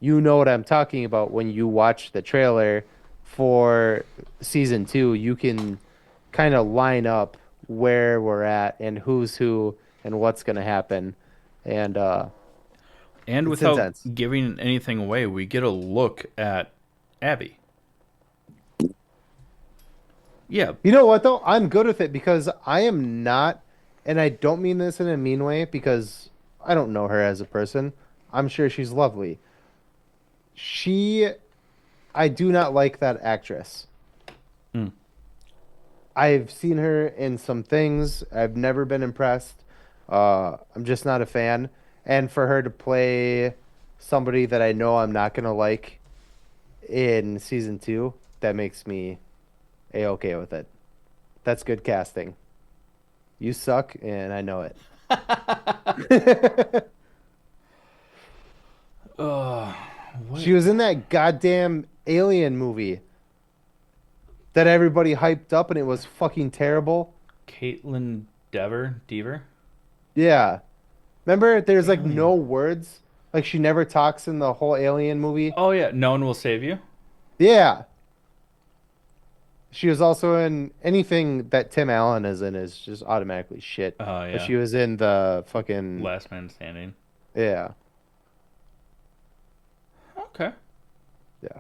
you know what I'm talking about when you watch the trailer for season 2. You can kind of line up where we're at and who's who and what's going to happen. And And it's without intense. giving anything away, we get a look at Abby. Yeah. You know what though? I'm good with it because I am not, and I don't mean this in a mean way because I don't know her as a person. I'm sure she's lovely. She, I do not like that actress. Mm. I've seen her in some things. I've never been impressed. I'm just not a fan. And for her to play somebody that I know I'm not gonna like in season 2, that makes me a-okay with it. That's good casting. You suck, and I know it. What? She was in that goddamn Alien movie that everybody hyped up, and it was fucking terrible. Caitlin Dever? Yeah. Remember, there's like no Alien. words. Like she never talks in the whole Alien movie. Oh, yeah. No one will save you. Yeah. She was also in anything that Tim Allen is in is just automatically shit. Oh, But yeah. she was in the fucking Last Man Standing. yeah, Okay. yeah.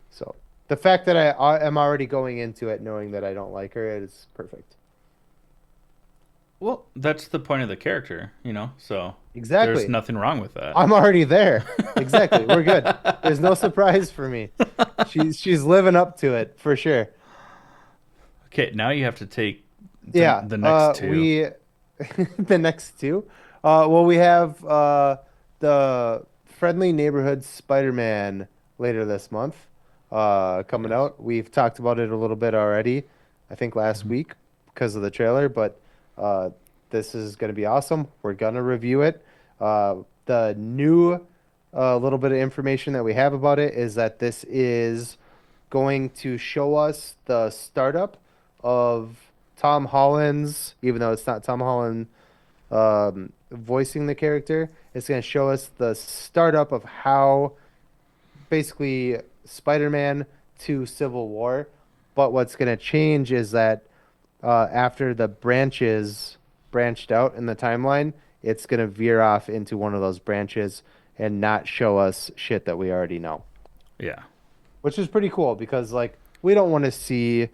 So the fact that I am already going into it knowing that I don't like her is perfect. Well, that's the point of the character, so there's Exactly. nothing wrong with that. I'm already there. Exactly. We're good. There's no surprise for me. She's living up to it for sure. Okay, now you have to take Yeah. the next two. We the next two. Well, we have the Friendly Neighborhood Spider-Man later this month. Coming Yes. out. We've talked about it a little bit already, I think last Mhm. week because of the trailer, but uh, this is going to be awesome. We're gonna review it. The new little bit of information that we have about it is that this is going to show us the startup of Tom Holland's, even though it's not Tom Holland voicing the character, it's going to show us the startup of how basically Spider-Man to Civil War. But what's going to change is that after the branches branched out in the timeline, it's going to veer off into one of those branches and not show us shit that we already know, Yeah. which is pretty cool because like we don't want to see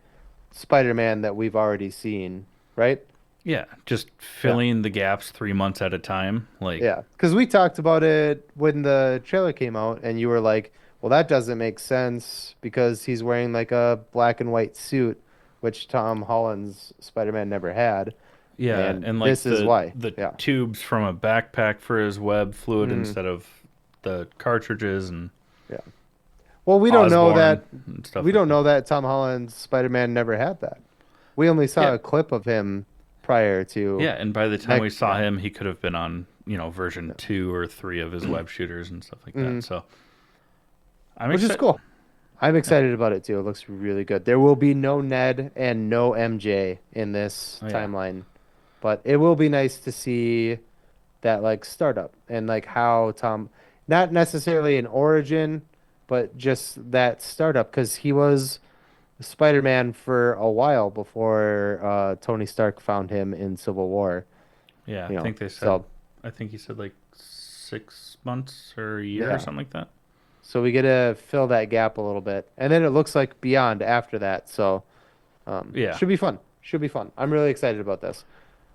Spider-Man that we've already seen, right? Yeah, just Yeah. filling the gaps 3 months at a time. Like, Yeah, because we talked about it when the trailer came out, and you were like, "Well, that doesn't make sense because he's wearing like a black and white suit, which Tom Holland's Spider-Man never had." yeah, And and like this is why. the Yeah. tubes from a backpack for his web fluid Mm, instead of the cartridges and yeah. Well, we don't know Osborne that and stuff like that. Tom Holland's Spider-Man never had that. We only saw Yeah, a clip of him prior to yeah, and by the time Meg. we saw Yeah. him, he could have been on, version Yeah. 2 or 3 of his web shooters and stuff like that. Mm, So I'm which is excited. cool. I'm Yeah. excited about it too. It looks really good. There will be no Ned and no MJ in this Oh yeah. timeline, but it will be nice to see that like startup and like how Tom, not necessarily an origin, but just that startup because he was Spider-Man for a while before Tony Stark found him in Civil War, Yeah, I you know. think they said. So I think he said like 6 months or a year or yeah, something like that. so we get to fill that gap a little bit, and then it looks like Beyond after that. So Yeah, should be fun. Should be fun. I'm really excited about this.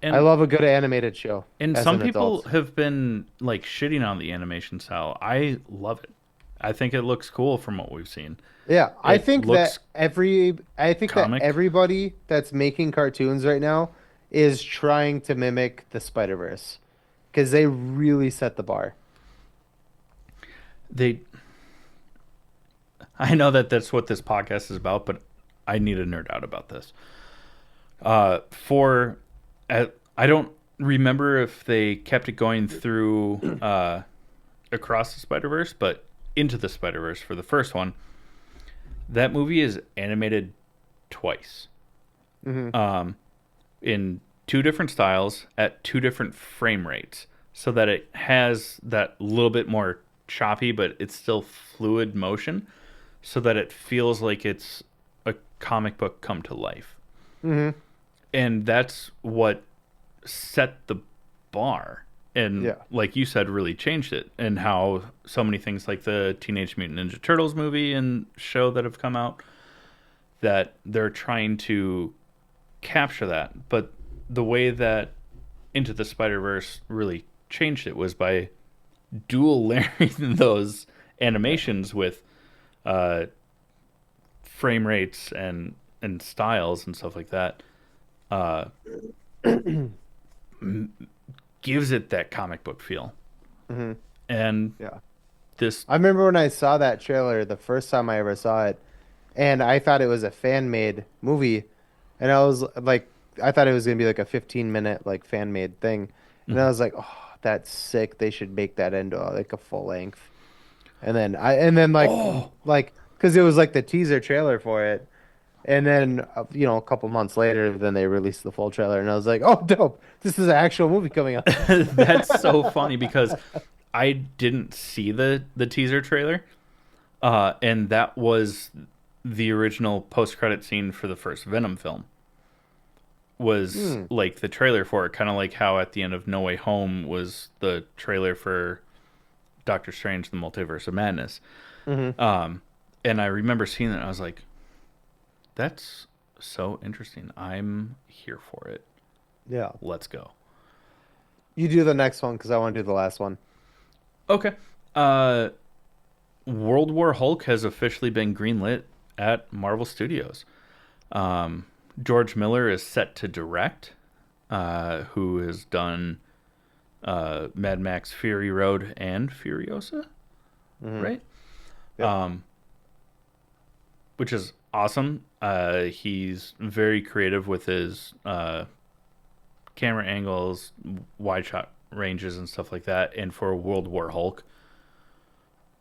I and love a good animated show as some an people adult. have been like shitting on the animation style. I love it. I think it looks cool from what we've seen. Yeah, It looks I think that comic. everybody that's making cartoons right now is trying to mimic the Spider-Verse because they really set the bar. They. I know that that's what this podcast is about, but I need to nerd out about this. For I don't remember if they kept it going through across the Spider Verse, but into the Spider Verse for the first one. That movie is animated twice, Hmm. in two different styles at two different frame rates, so that it has that little bit more choppy, but it's still fluid motion, so that it feels like it's a comic book come to life. Hmm. And that's what set the bar, and Yeah. like you said, really changed it. And how so many things like the Teenage Mutant Ninja Turtles movie and show that have come out, that they're trying to capture that. But the way that Into the Spider Verse really changed it was by dual layering those Yeah. animations with uh, frame rates and styles and stuff like that. Uh, Gives it that comic book feel. Hmm. And Yeah. this, I remember when I saw that trailer the first time I ever saw it, and I thought it was a fan-made movie, and I was like, I thought it was gonna be like a 15-minute like fan-made thing, and I mhm. was like, oh, that's sick. They should make that into like a full length. And then Oh, like because it was like the teaser trailer for it, and then a couple months later, then they released the full trailer, and I was like, oh, dope! This is an actual movie coming up. that's so funny because I didn't see the teaser trailer, and that was the original post credit scene for the first Venom film. Was Hmm. like the trailer for it, kind of like how at the end of No Way Home was the trailer for Doctor Strange: The Multiverse of Madness. Hmm. Um, and I remember seeing that, and I was like, "That's so interesting. I'm here for it. Yeah. Let's go." You do the next one because I want to do the last one. Okay. Uh, World War Hulk has officially been greenlit at Marvel Studios. Um, George Miller is set to direct, who has done Mad Max Fury Road and Furiosa, Hmm. right? Yep. Um, which is awesome. He's very creative with his camera angles, wide shot ranges, and stuff like that. And for World War Hulk,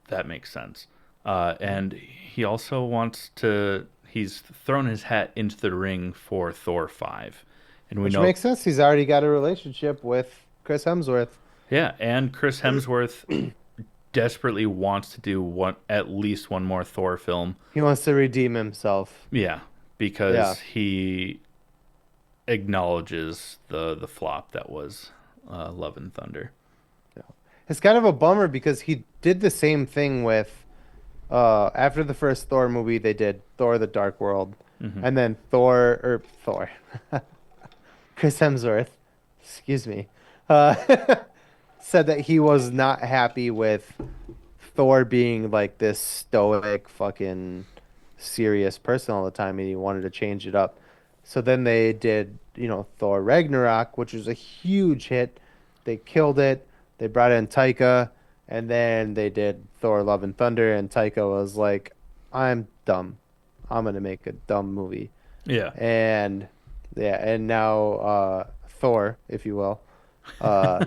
that makes sense. And he also wants to. He's thrown his hat into the ring for Thor 5. And we Which know, makes sense. He's already got a relationship with Chris Hemsworth. yeah, and Chris Hemsworth desperately wants to do at least one more Thor film. He wants to redeem himself. Yeah, Yeah. because he acknowledges the flop that was Love and Thunder. Yeah. It's kind of a bummer because he did the same thing with after the first Thor movie, they did Thor the Dark World. Hmm. And then Thor Chris Hemsworth, excuse me, uh said that he was not happy with Thor being like this stoic, fucking serious person all the time, and he wanted to change it up. So then they did, Thor Ragnarok, which was a huge hit. They killed it. They brought in Taika, and then they did Thor Love and Thunder, and Taika was like, I'm dumb. I'm gonna make a dumb movie. Yeah. And yeah, and now Thor, if you will, uh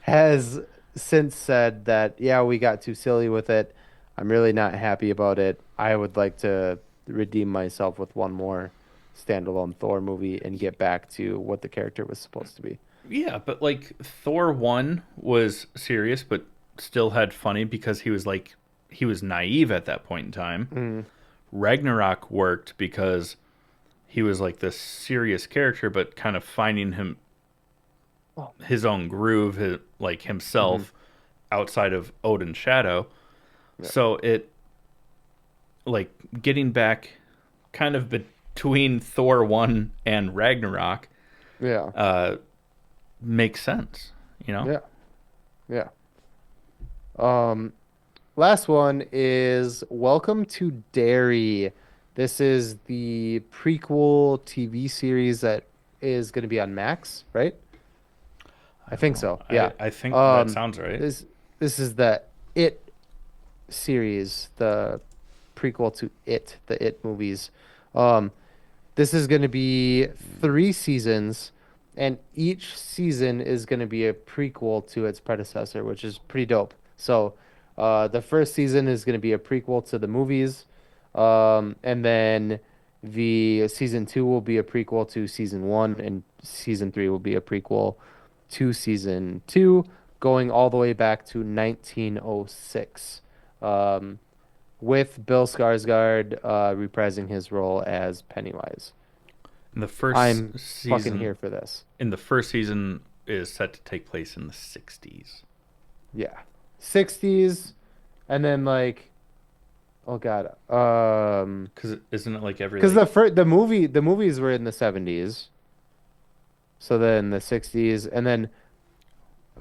has since said that yeah, we got too silly with it. I'm really not happy about it. I would like to redeem myself with one more standalone Thor movie and get back to what the character was supposed to be. Yeah, but like Thor 1 was serious but still had funny because he was naive at that point in time. Mm. Ragnarok worked because he was like this serious character but kind of finding Oh. his own groove, like Hmm. himself outside of Odin's shadow. Yeah. So it like getting back kind of between Thor 1 and Ragnarok Yeah. uh makes sense, you know? Yeah. Yeah. Um, Last one is Welcome to Derry. This is the prequel TV series that is going to be on Max, right? I I don't think know. so. Yeah. I think that Um, sounds right. this this is the It series, the prequel to It, the It movies. Um, this is going to be 3 seasons, and each season is going to be a prequel to its predecessor, which is pretty dope. So, the first season is going to be a prequel to the movies, and then the season 2 will be a prequel to season 1, and season 3 will be a prequel to season 2, going all the way back to 1906. Um, with Bill Skarsgård reprising his role as Pennywise. In the first I'm fucking season here for this. in the first season is set to take place in the 60s. Yeah. 60s and then like oh God. Cuz isn't it like every Because like the movies were in the 70s. So then the 60s and then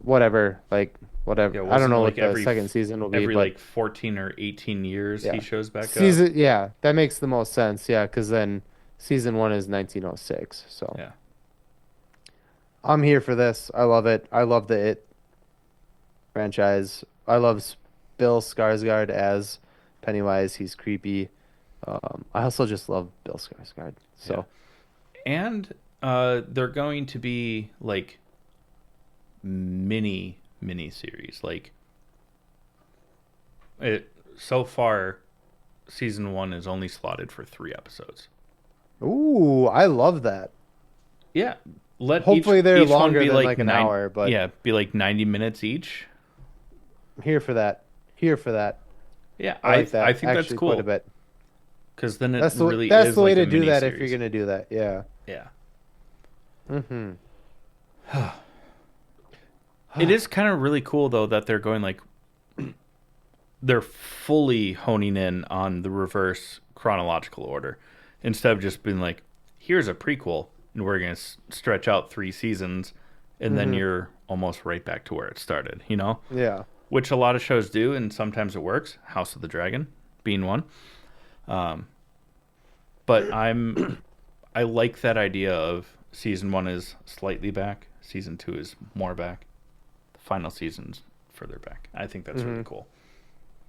whatever. yeah, I don't wasn't it know like what the second season will be, every but like 14 or 18 years he yeah. shows back up? Season yeah, that makes the most sense. Yeah, because then season 1 is 1906. So Yeah. I'm here for this. I love it. I love the It franchise. I love Bill Skarsgård as Pennywise. He's creepy. I also just love Bill Skarsgård. Yeah. So, And they're going to be like mini series. Like it so far season 1 is only slotted for 3 episodes. ooh, I love that. Yeah, let Hopefully they're each one longer be than like like an 9 hour, but yeah, be like 90 minutes each. I'm here for that. Here for that. Yeah, I like I that think that's actually quite a cool bit. cuz then it really That's is the way like a to do mini that if you're series. gonna do that. Yeah. Yeah. Mm-hmm. It is kind of really cool though that they're going like they're fully honing in on the reverse chronological order instead of just being like here's a prequel and we're going to stretch out 3 seasons and then Mm-hmm. you're almost right back to where it started, you know? Yeah. Which a lot of shows do and sometimes it works. House of the Dragon being one. Um, but I like that idea of season 1 is slightly back, season 2 is more back, the final season's further back. I think that's Mm-hmm. really cool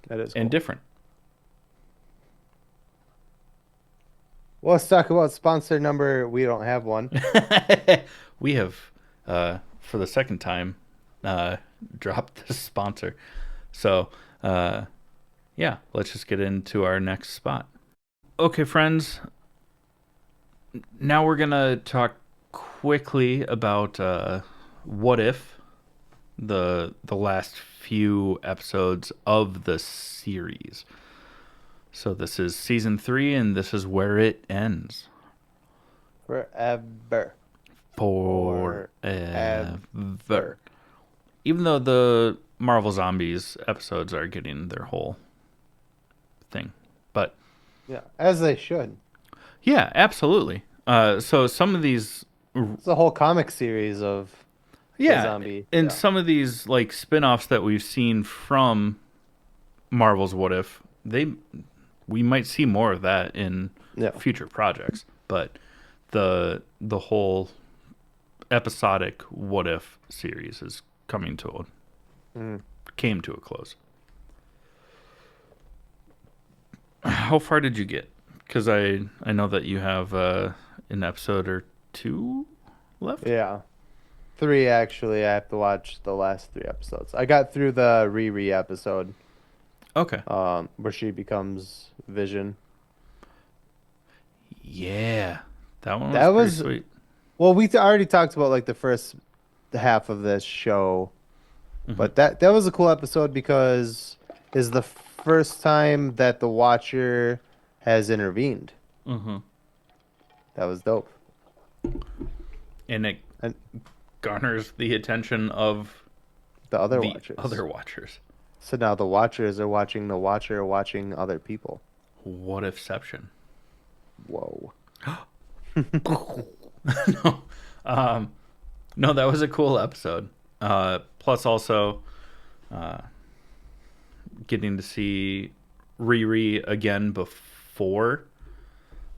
That is and cool. different. Well, let's talk about sponsor number. We don't have one. We have, for the second time, uh, dropped the sponsor. So, yeah, let's just get into our next spot. Okay, friends. Now we're gonna talk quickly about what if the last few episodes of the series. So this is season 3, and this is where it ends. Forever. Forever. Forever. Even though the Marvel Zombies episodes are getting their whole thing. But Yeah, as they should. yeah, absolutely. So some of these, It's a whole comic series of the yeah, zombie. and Yeah. some of these like spin-offs that we've seen from Marvel's What If, we might see more of that in Yeah. future projects. But the whole episodic What If series is Mm. came to a close. How far did you get? Because I know that you have an episode or 2 left. Yeah. 3 actually. I have to watch the last 3 episodes. I got through the Riri episode. Okay. where she becomes Vision. Yeah. That one was That pretty was sweet. well, already talked about like the first half of this show, Hmm. but that was a cool episode because is the first time that the Watcher has intervened. Hmm. That was dope. And it And garners the attention of the other the Watchers. other watchers. So now the Watchers are watching the Watcher watching other people. What ifception? Whoa. No. Um, no, that was a cool episode. Plus, also getting to see Riri again before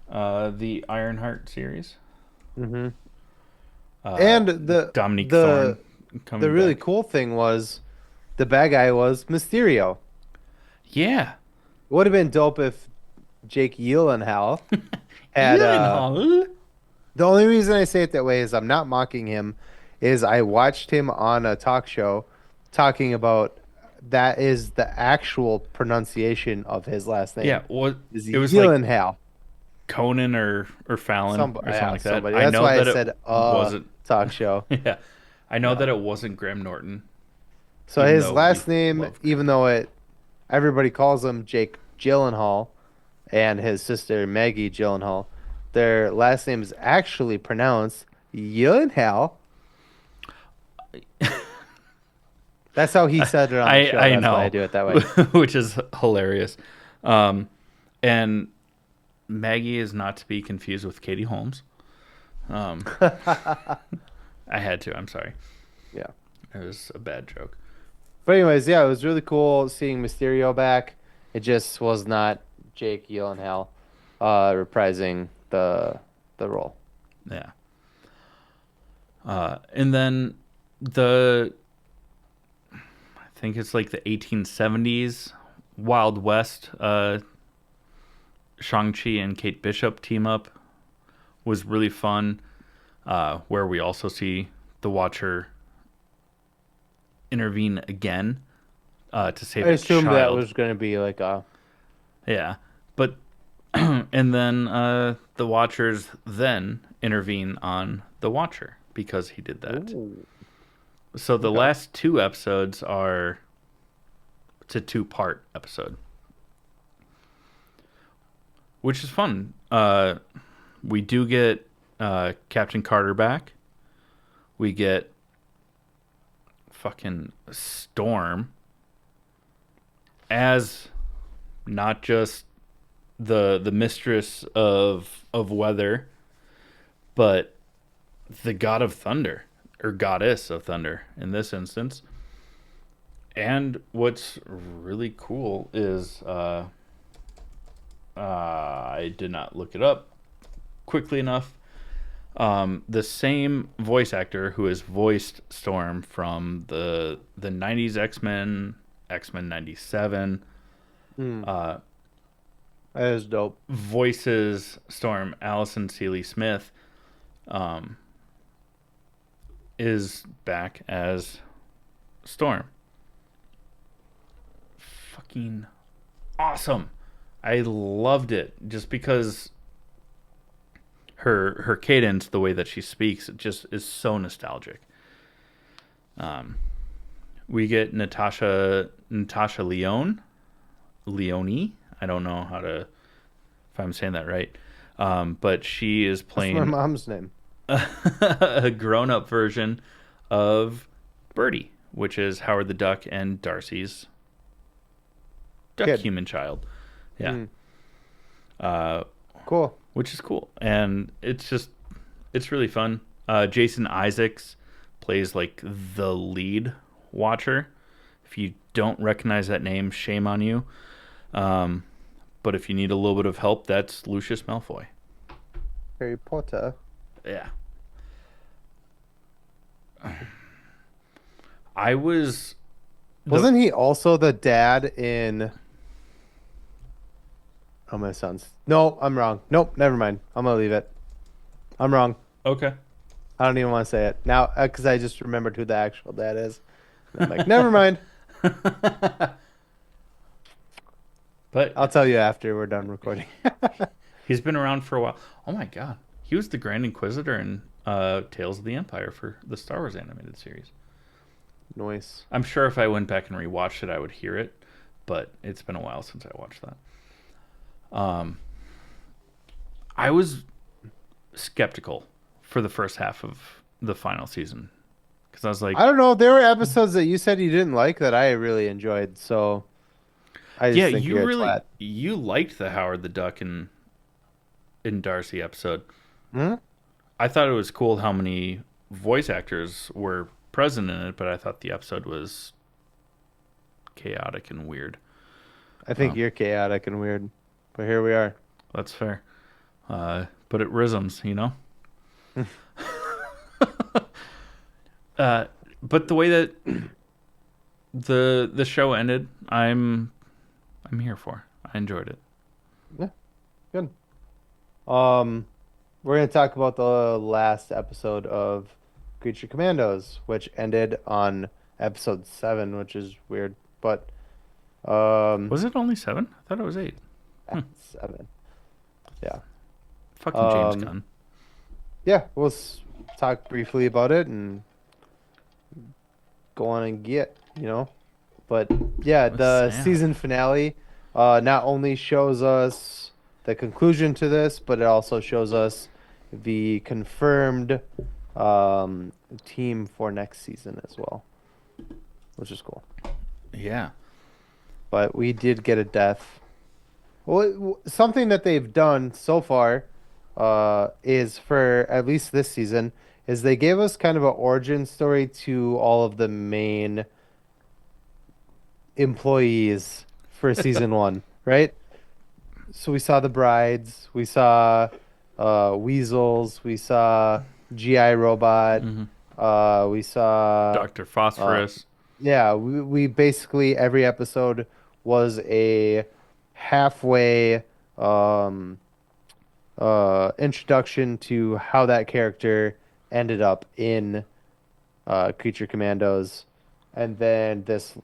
the Ironheart series. Hmm. Uh, And Dominique Thorne the coming really back. cool thing was the bad guy was Mysterio. Yeah. It would have been dope if Jake Gyllenhaal had Ironheart. the only reason I say it that way is I'm not mocking him, is I watched him on a talk show talking about that is the actual pronunciation of his last Yeah. name What is it was like Gyllenhaal. Conan or Fallon or something Yeah, like that. somebody. I That's know why I that it said wasn't. talk show. Yeah. I know Yeah. that it wasn't Graham Norton, So even his though we last name, love even Graham. though it everybody calls him Jake Gyllenhaal and his sister Maggie Gyllenhaal, their last name is actually pronounced Gyllenhaal. That's how he said it on the show. I That's why I know, do it that way. which is hilarious. And Maggie is not to be confused with Katie Holmes. Um, I had to. I'm sorry. Yeah. It was a bad joke. But anyways, yeah, it was really cool seeing Mysterio back. It just was not Jake Gyllenhaal reprising the role. Yeah. And then the I think it's like the 1870s Wild West. Shang-Chi and Kate Bishop team up was really fun. Where we also see the Watcher intervene again to I save a assumed that child. was going to be like a Yeah, but and then the Watchers then intervene on the Watcher because he did that. ooh, So the okay. last two episodes are it's a two-part episode, which is fun. We do get Captain Carter back. We get fucking Storm as not just the mistress of weather, but the god of thunder or goddess of thunder in this instance. And what's really cool is I did not look it up quickly enough. The same voice actor who has voiced Storm from the '90s X-Men, X-Men '97, Hmm, uh, that is dope. voices Storm. Allison Seeley Smith um, is back as Storm. Fucking awesome! I loved it just because her cadence, the way that she speaks, it just is so nostalgic. Um, we get Natasha Leone. I don't know how to if I'm saying that right, but she is That's my playing mom's name. a grown up version of Birdie, which is Howard the Duck and Darcy's duck Kid. human child. Yeah, Hmm, uh, cool. which is cool, and it's really fun. Jason Isaacs plays like the lead Watcher. If you don't recognize that name, shame on you. Um, but if you need a little bit of help, that's Lucius Malfoy. Harry Potter. Yeah. I was the Wasn't he also the dad in Oh My Sons? No, I'm wrong. Nope, never mind. I'm gonna leave it. I'm wrong. okay. I don't even want to say it now because I just remembered who the actual dad is. And I'm like, never mind. But I'll tell you after we're done recording. he's been around for a while. Oh my god, he was the Grand Inquisitor in Tales of the Empire for the Star Wars animated series. Noise. I'm sure if I went back and rewatched it, I would hear it, but it's been a while since I watched that. Um, I was skeptical for the first half of the final season because I was like, I don't know. There were episodes that you said you didn't like that I really enjoyed, so I yeah, just think you're a twat. you liked the Howard the Duck in Darcy episode. Hmm? I thought it was cool how many voice actors were present in it, but I thought the episode was chaotic and weird. I think Um, you're chaotic and weird, but here we are. that's fair. But it rhythms, you know. Uh, but the way that the show ended, I'm here for. I enjoyed it. Yeah, good. Um, we're gonna talk about the last episode of Creature Commandos, which ended on episode 7, which is weird, but Was it only 7? I thought it was 8. yeah, 7. Yeah. Fucking James Um, Gunn. yeah, we'll talk briefly about it and go on and get. But yeah, That's the sad. season finale not only shows us the conclusion to this, but it also shows us the confirmed um, team for next season as well, which is cool. Yeah. But we did get a death. Well, something that they've done so far is for at least this season is they gave us kind of an origin story to all of the main employees for season 1, right? So we saw the brides, we saw Weasels, we saw GI Robot, hmm we saw Dr. uh, Phosphorus. yeah, we basically every episode was a halfway um introduction to how that character ended up in Creature Commandos, and then this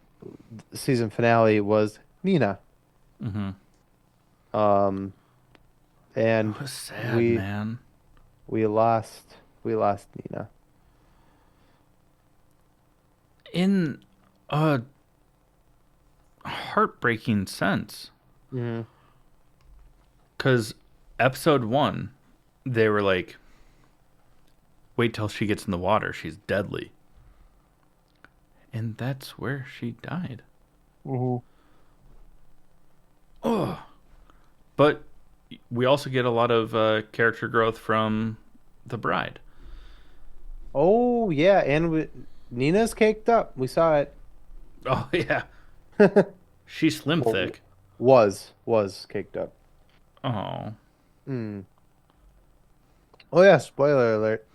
season finale was Nina. hmm Um, and That was sad, we man. we lost we lost Nina. In a heartbreaking sense. Hmm. Because episode 1, they were like, wait till she gets in the water. She's deadly. And that's where she died. Hmm. Oh. But we also get a lot of character growth from the bride. Oh yeah, and Nina's caked up. We saw it. Oh, yeah. She's slim Well, thick. was caked up. Oh. Hmm. Oh yeah, spoiler alert.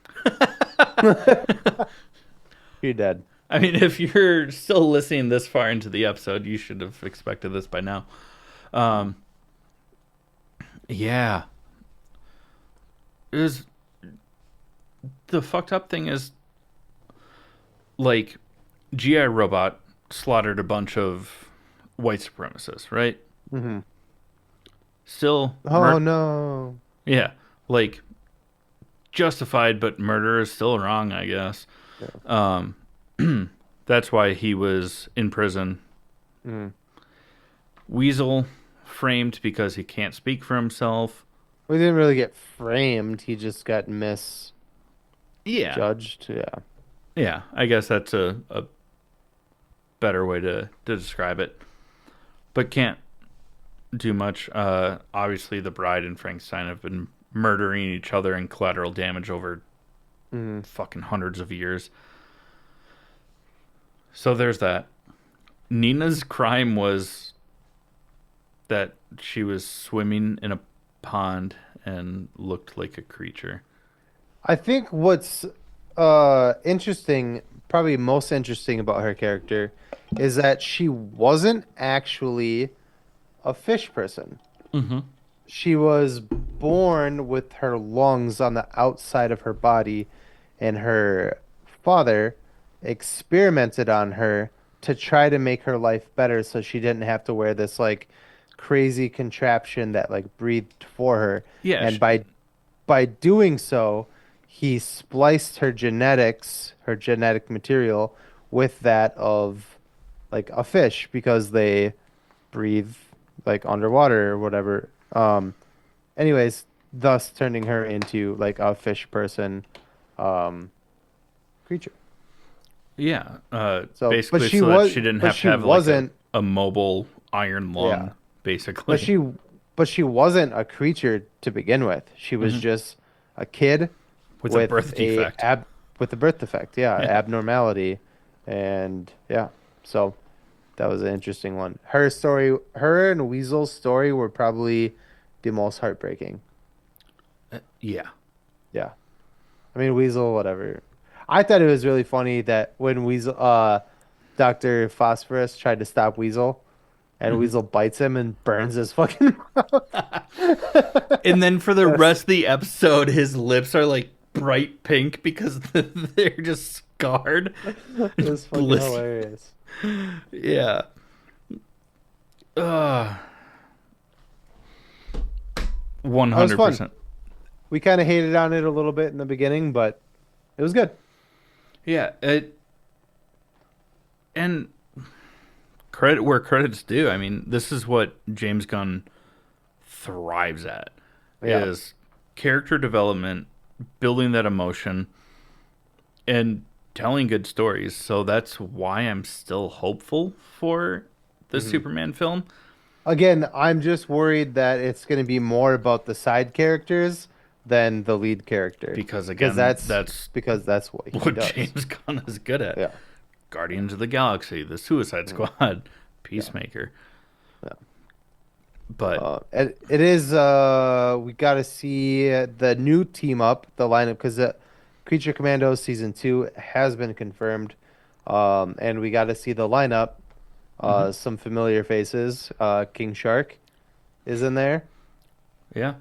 You're dead. I mean, if you're still listening this far into the episode, you should have expected this by now. Um, yeah. It was, the fucked up thing is, like, GI Robot slaughtered a bunch of white supremacists, right? Hmm. Still, Oh no. yeah, like, justified, but murder is still wrong, I guess. Yeah. Um, that's why he was in prison. Mm. Weasel framed because he can't speak for himself. We didn't really get framed. He just got Yeah, misjudged. Yeah. yeah. I guess that's a better way to describe it. But can't do much. Obviously, the bride and Frankenstein have been murdering each other in collateral damage over Hmm. fucking hundreds of years. So there's that. Nina's crime was that she was swimming in a pond and looked like a creature. I think what's interesting, probably most interesting about her character, is that she wasn't actually a fish person. Mm-hmm. She was born with her lungs on the outside of her body, and her father experimented on her to try to make her life better so she didn't have to wear this like crazy contraption that like breathed for her, Yeah, and by doing so, he spliced her genetics, her genetic material, with that of like a fish because they breathe like underwater or whatever. Anyways, thus turning her into like a fish person um creature. yeah. So, Basically, so that she didn't but have to she have like wasn't, a mobile iron yeah. lung, But basically. she, but she wasn't a creature to begin with. She was Hmm. just a kid With a with birth a defect. ab with a birth defect, yeah, Yeah. abnormality, and yeah. So that was an interesting one. Her story, her and Weasel's story were probably the most heartbreaking. Yeah. Yeah. I mean, Weasel, whatever. I thought it was really funny that when Dr. Phosphorus tried to stop Weasel, and Hmm. Weasel bites him and burns his fucking mouth. And then for the That's rest of the episode, his lips are like bright pink because they're just scarred, that's fucking blistered. hilarious. Yeah. Uh, That was fun. 100%. We kind of hated on it a little bit in the beginning, but it was good. Yeah. And credit where credit's due. I mean, this is what James Gunn thrives at Yeah. is character development, building that emotion, and telling good stories. So that's why I'm still hopeful for the Hmm. Superman film Again, I'm just worried that it's going to be more about the side characters than the lead character, because because again, that's that's what he what does. James Gunn is good at. Yeah. Guardians of the Galaxy, The Suicide Mhm. Squad, Yeah. Peacemaker. Yeah. But It is we got to see the new team up, the lineup, because Creature Commandos season 2 has been confirmed. And we got to see the lineup. mhm, Some familiar faces. King Shark is in there. yeah,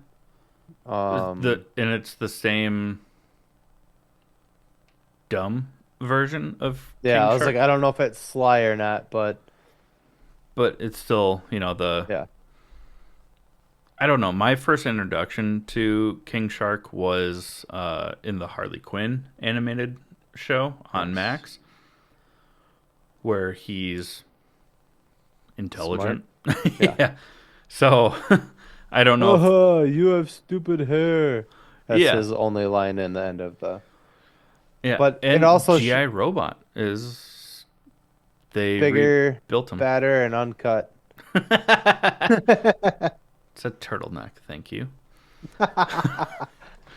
the Um, and it's the same dumb version of yeah, King I was like, Shark, I don't know if it's Sly or not, but but it's still, the yeah. I don't know. My first introduction to King Shark was in the Harley Quinn animated show on Nice. Max, where he's Smart. intelligent. Yeah. Yeah. So I don't know if Haha, you have stupid hair. That's yeah, his only line in the end of the. yeah. But it And also sh GI Robot is they bigger, rebuilt him. fatter, and uncut. It's a turtleneck, thank you. I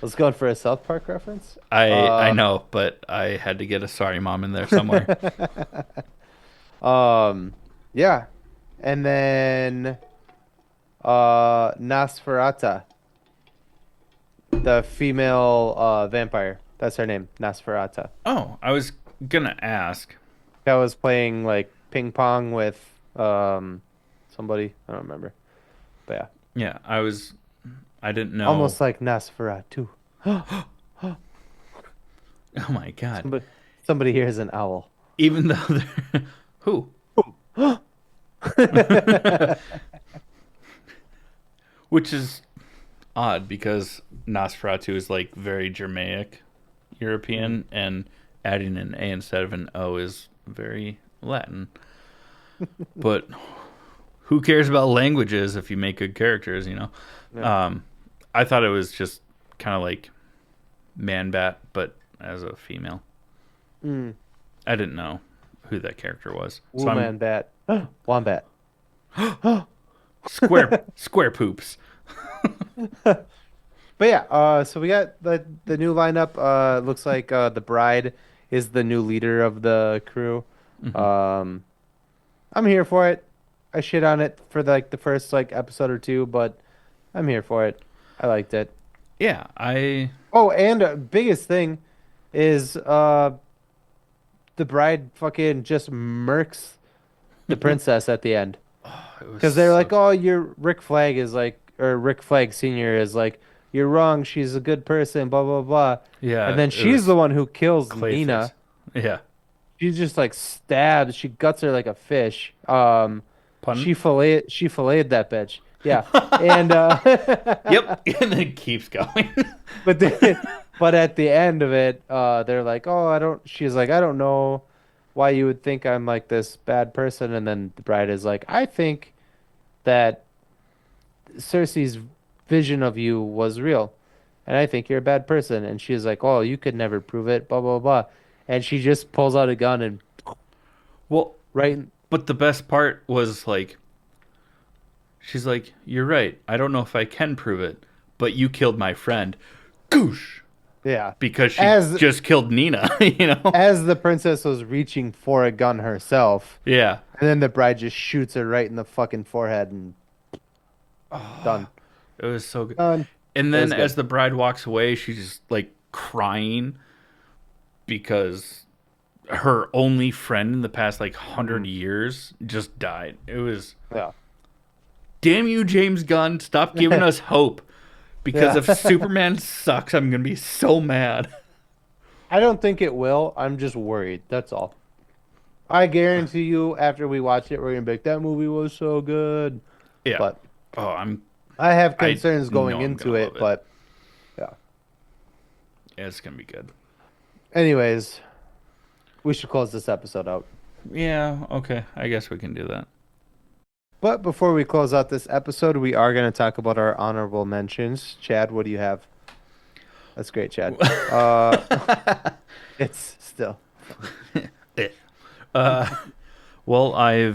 was going for a South Park reference. I know, but I had to get a sorry mom in there somewhere. Um, yeah, and then Nosferata, the female vampire. That's her name, Nosferata. Oh, I was gonna ask. That was playing like ping pong with somebody. I don't remember, but yeah, Yeah, I didn't know. almost like Nosferatu. Oh my god. Somebody, somebody here is an owl. Even though they're who? Which is odd because Nosferatu is like very Germanic Mm. European and adding an A instead of an O is very Latin. But who cares about languages if you make good characters? Yeah. Um, I thought it was just kind of like Man Bat, but as a female. Mm. I didn't know who that character was. So I'm Woolman bat. Wombat. square poops. But yeah, so we got the new lineup. Looks like the bride is the new leader of the crew. Hmm. Um, I'm here for it. I shit on it for like the first like episode or two, but I'm here for it. I liked it. Yeah, I Oh, and biggest thing is the bride fucking just murks the princess at the end. it was Because they're like, so oh, your Rick Flag is like, or Rick Flag Sr. is like, you're wrong. She's a good person, blah, blah, blah. And yeah, then it she's the was one who kills Clayface. Nina. Yeah. She just like stabs, she guts her like a fish. Pun. she filleted that bitch. Yeah. And Yep, and then it keeps going. but then, but at the end of it, they're like, "Oh, I don't." She's like, "I don't know why you would think I'm like this bad person." And then the bride is like, "I think that Cersei's vision of you was real, and I think you're a bad person." And she's like, "Oh, you could never prove it." Blah blah blah. And she just pulls out a gun and Well, right, but the best part was like she's like, "You're right. I don't know if I can prove it, but you killed my friend." Goosh. yeah. Because she As just killed Nina, you know? as the princess was reaching for a gun herself, Yeah. and then the bride just shoots her right in the fucking forehead and done. It was so good. Done. And It then was good. as the bride walks away, she's just like crying because her only friend in the past like 100 Hmm. years just died. It was, Yeah. damn you, James Gunn, stop giving us hope. Because Yeah. if Superman sucks, I'm going to be so mad. I don't think it will. I'm just worried. That's all. I guarantee you, after we watch it, we're gonna be like, that movie was so good. Yeah. But Oh, I have I concerns know going I'm going into to love it. it. But yeah. Yeah, it's going to be good. Anyways, we should close this episode out. Yeah, okay. I guess we can do that. But before we close out this episode, we are gonna talk about our honorable mentions. Chad, what do you have? That's great, Chad. Uh, it's still funny. uh, well, I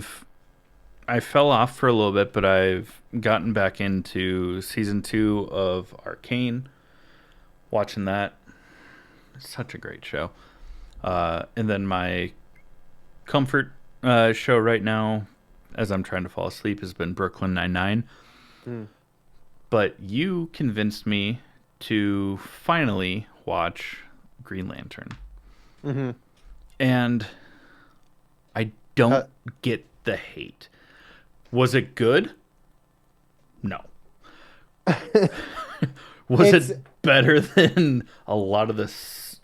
fell off for a little bit, but I've gotten back into season 2 of Arcane, watching that. It's such a great show. And then my comfort show right now, as I'm trying to fall asleep, has been Brooklyn Nine-Nine. Mm. But you convinced me to finally watch Green Lantern. Mm-hmm. And I Uh, don't get the hate. Was it good? No. Was it's it better than a lot of the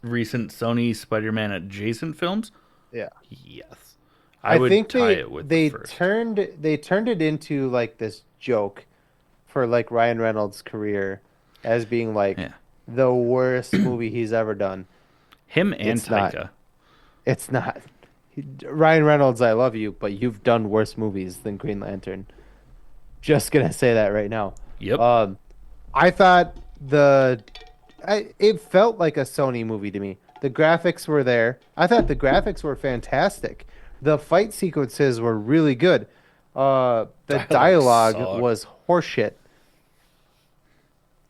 recent Sony Spider-Man adjacent films? yeah. Yes. I I would think tie it with the first. they turned it into like this joke for like Ryan Reynolds' career as being like Yeah. the worst movie he's ever done. Him and It's not. Taika. It's not. Ryan Reynolds, I love you, but you've done worse movies than Green Lantern. Just gonna say that right now. Yep. Um, I thought it felt like a Sony movie to me. The graphics were there. I thought the graphics were fantastic. The fight sequences were really good. The Dialogue dialogue sucked. was horseshit.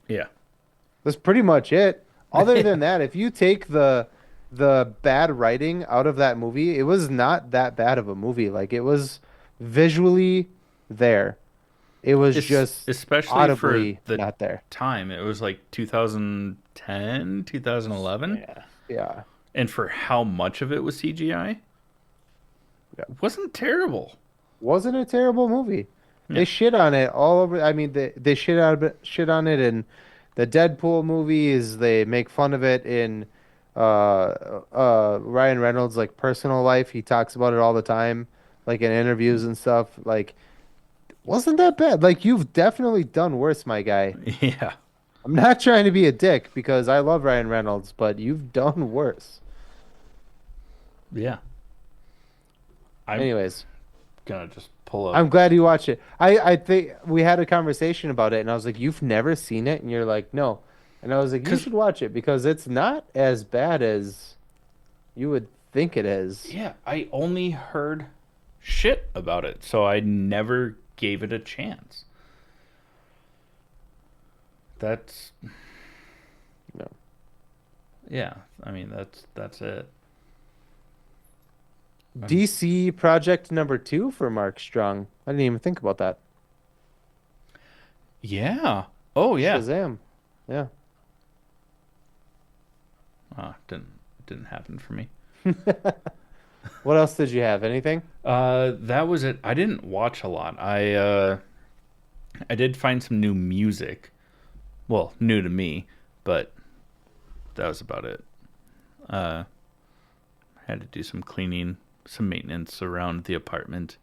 Yeah. That's pretty much it. Other than that, if you take the bad writing out of that movie, it was not that bad of a movie. Like it was visually there. It was just Especially for audibly the not there. time. It was like 2010, 2011. Yeah. Yeah. And for how much of it was CGI, Yeah. it wasn't terrible. Wasn't a terrible movie. Yeah. They shit on it all over. I mean, they shit on it in the Deadpool movies. They make fun of it in Ryan Reynolds' like personal life. He talks about it all the time, like in interviews and stuff. Like, wasn't that bad? Like, you've definitely done worse, my guy. Yeah. I'm not trying to be a dick because I love Ryan Reynolds, but you've done worse. Yeah. I'm Anyways. gonna just pull up. I'm glad you watched it. I think we had a conversation about it, and I was like, "You've never seen it?" And you're like, "No." And I was like, "You Cause should watch it because it's not as bad as you would think it is." yeah, I only heard shit about it, so I never gave it a chance. That's No. yeah. I mean, that's it. DC Project number 2 for Mark Strong. I didn't even think about that. Yeah. Oh yeah. Shazam. Yeah. Didn't happen for me. What else did you have? Anything? That was it. I didn't watch a lot. I did find some new music. Well, new to me, but that was about it. Uh, had to do some cleaning, some maintenance around the apartment.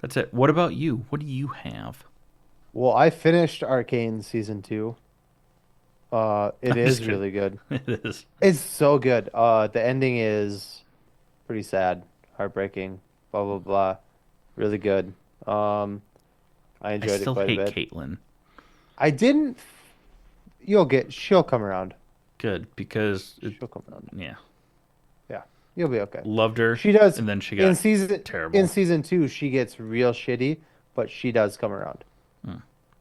That's it. What about you? What do you have? Well, I finished Arcane season 2. It I'm just is kidding. really good. It is. It's so good. The ending is pretty sad, heartbreaking, blah blah blah. Really good. Um, I I enjoyed it still quite a hate bit. Caitlyn. I didn't. She'll come around. Good because She'll come around. yeah, Yeah, you'll be okay. loved her, She does and then she in got season in terrible. season 2. She gets real shitty, but she does come around. I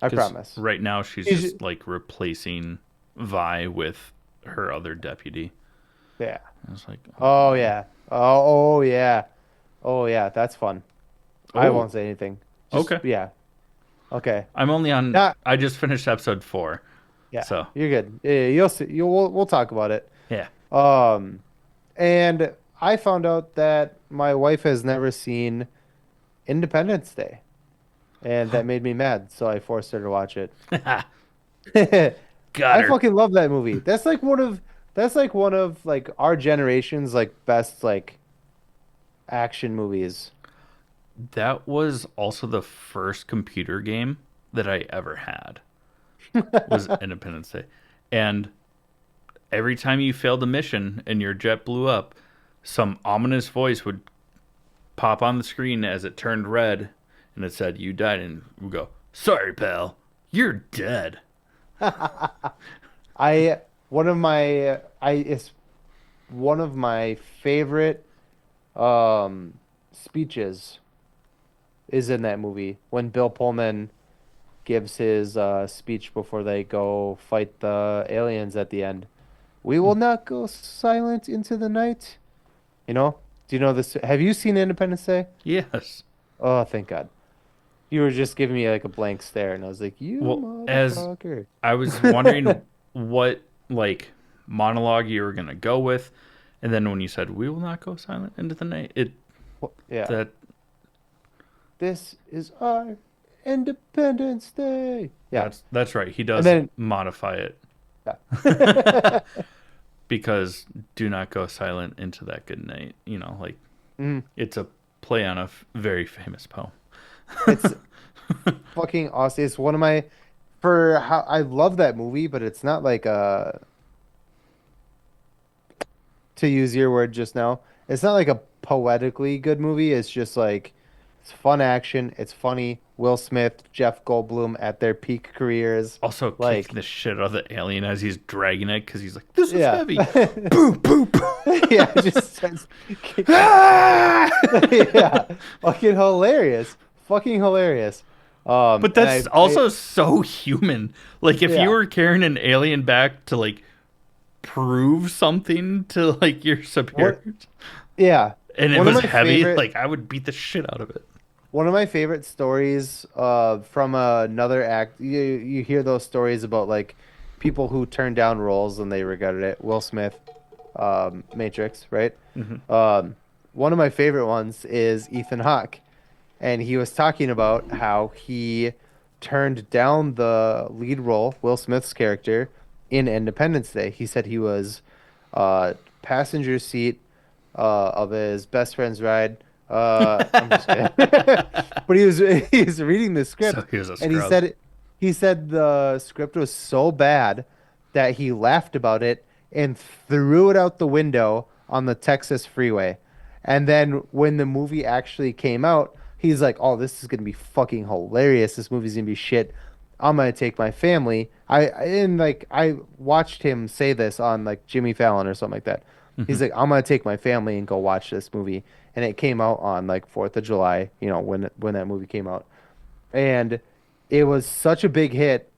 Because promise. right now she's She's, just like replacing Vi with her other deputy. yeah. I was like, Oh yeah. Oh yeah. Oh yeah. That's fun. I oh, won't say anything. Just okay. yeah. Okay. I'm only on. Not I just finished episode 4, yeah. so You're good. Yeah, you'll see. We'll talk about it. yeah. Um, and I found out that my wife has never seen Independence Day, and that made me mad, so I forced her to watch it. Got I her. fucking love that movie. That's like one of like our generation's like best like action movies. That was also the first computer game that I ever had. Was Independence Day, and every time you failed a mission and your jet blew up, some ominous voice would pop on the screen as it turned red, and it said you died, and we go, "Sorry, pal, you're dead." I one of my I it's one of my favorite speeches is in that movie when Bill Pullman gives his speech before they go fight the aliens at the end. We will not go silent into the night. You know? Do you know this? Have you seen Independence Day? Yes. Oh, thank God. You were just giving me like a blank stare, and I was like, "You Well, as motherfucker." I was wondering what like monologue you were gonna go with, and then when you said we will not go silent into the night, it Yeah. that This is our Independence Day. Yeah. that's right. He And does then modify it yeah. because do not go silent into that good night. Like Mm, it's a play on a very famous poem. it's fucking awesome. It's one of my for how I love that movie, but it's not like to use your word just now, it's not like a poetically good movie. It's just like it's fun action. It's funny. Will Smith, Jeff Goldblum at their peak careers. Also kicking Like, the shit out of the alien as he's dragging it because he's like, "This is yeah. heavy." Boom, boom, boom. Yeah, it just starts Ah! yeah. Fucking hilarious. Fucking hilarious. But And that's also so human. Like if you yeah. were carrying an alien back to like prove something to like your What superiors yeah. and it One of was my heavy, favorite like I would beat the shit out of it. One of my favorite stories from another act you hear those stories about like people who turned down roles and they regretted it. Will Smith, Matrix, right? One of my favorite ones is Ethan Hawke, and he was talking about how he turned down the lead role, Will Smith's character, in Independence Day. He said he was passenger seat of his best friend's ride. I'm just kidding. But he was reading the So script, he was a and scrub. he said the script was so bad that he laughed about it and threw it out the window on the Texas freeway. And then when the movie actually came out, he's like, "Oh, this is gonna be fucking hilarious. This movie's gonna be shit. I'm gonna take my family." And like I watched him say this on like Jimmy Fallon or something like that. He's like, "I'm gonna take my family and go watch this movie." And it came out on like 4th of July, when that movie came out. And it was such a big hit,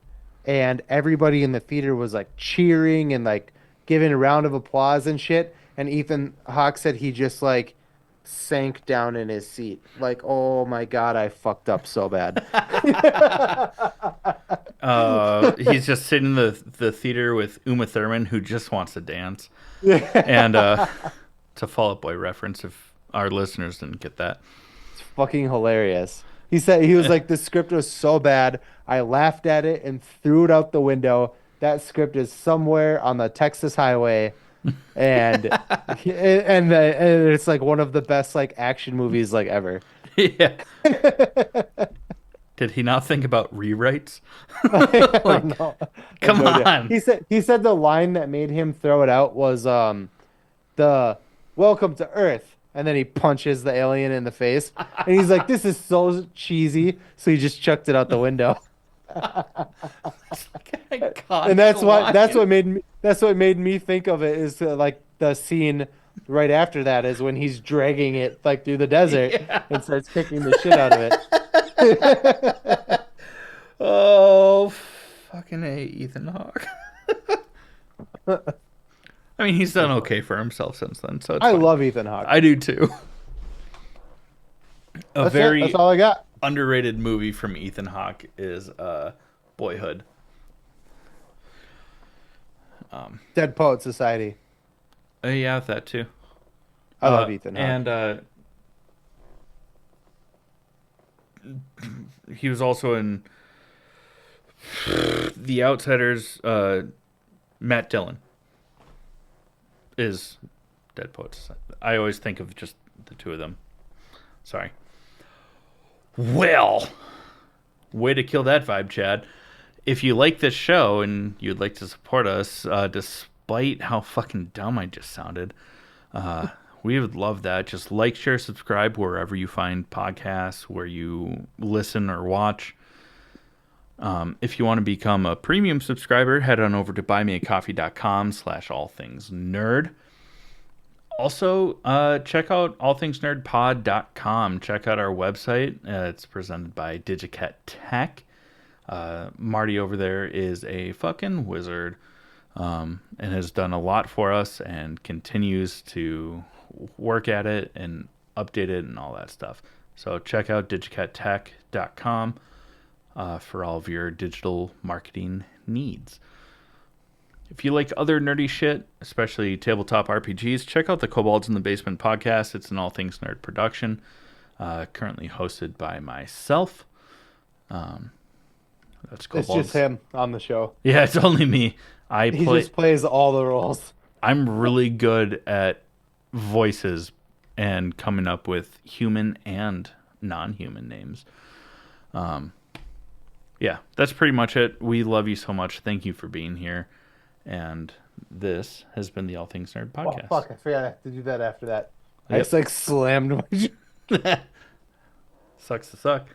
and everybody in the theater was like cheering and like giving a round of applause and shit. And Ethan Hawke said he just like sank down in his seat. Like, oh my God, I fucked up so bad. He's just sitting in the theater with Uma Thurman who just wants to dance. Yeah. And it's a Fall Out Boy reference if our listeners didn't get that. It's fucking hilarious. He said he was like, the script was so bad, I laughed at it and threw it out the window. That script is somewhere on the Texas highway, and and it's like one of the best like action movies like ever. Yeah. Did he not think about rewrites? I don't Like, know. I have come no idea. on. He said the line that made him throw it out was the "Welcome to Earth," and then he punches the alien in the face, and he's like, "This is so cheesy," so he just chucked it out the window. And Iconic line. that's what made me think of it is like the scene right after that is when he's dragging it like through the desert Yeah. and starts kicking the shit out of it. Oh, fucking A, Ethan Hawke. I mean, he's done That's funny. okay for himself since then, so it's I fine. love Ethan Hawke. I do too. A That's it. That's very all I got. underrated movie from Ethan Hawke is Boyhood. Dead Poet Society. Yeah, that too. I love Ethan Hawke. And he was also in The Outsiders. Matt Dillon is Dead Poets. I always think of just the two of them. Sorry. Well, way to kill that vibe, Chad. If you like this show and you'd like to support us, despite how fucking dumb I just sounded, we would love that. Just like, share, subscribe wherever you find podcasts, where you listen or watch. If you want to become a premium subscriber, head on over to buymeacoffee.com/allthingsnerd. Also, check out allthingsnerdpod.com. Check out our website. It's presented by Digicat Tech. Marty over there is a fucking wizard, and has done a lot for us and continues to work at it and update it and all that stuff. So check out digicattech.com for all of your digital marketing needs. If you like other nerdy shit, especially tabletop RPGs, check out the Kobolds in the Basement podcast. It's an All Things Nerd production, currently hosted by myself. That's It's Kobolds. just him on the show. Yeah, it's only me. I He play. just plays all the roles. I'm really good at voices and coming up with human and non-human names. Yeah, that's pretty much it. We love you so much. Thank you for being here. And this has been the All Things Nerd Oh, podcast. fuck, I forgot I have to do that after that. I Yep. just like slammed my Sucks to suck.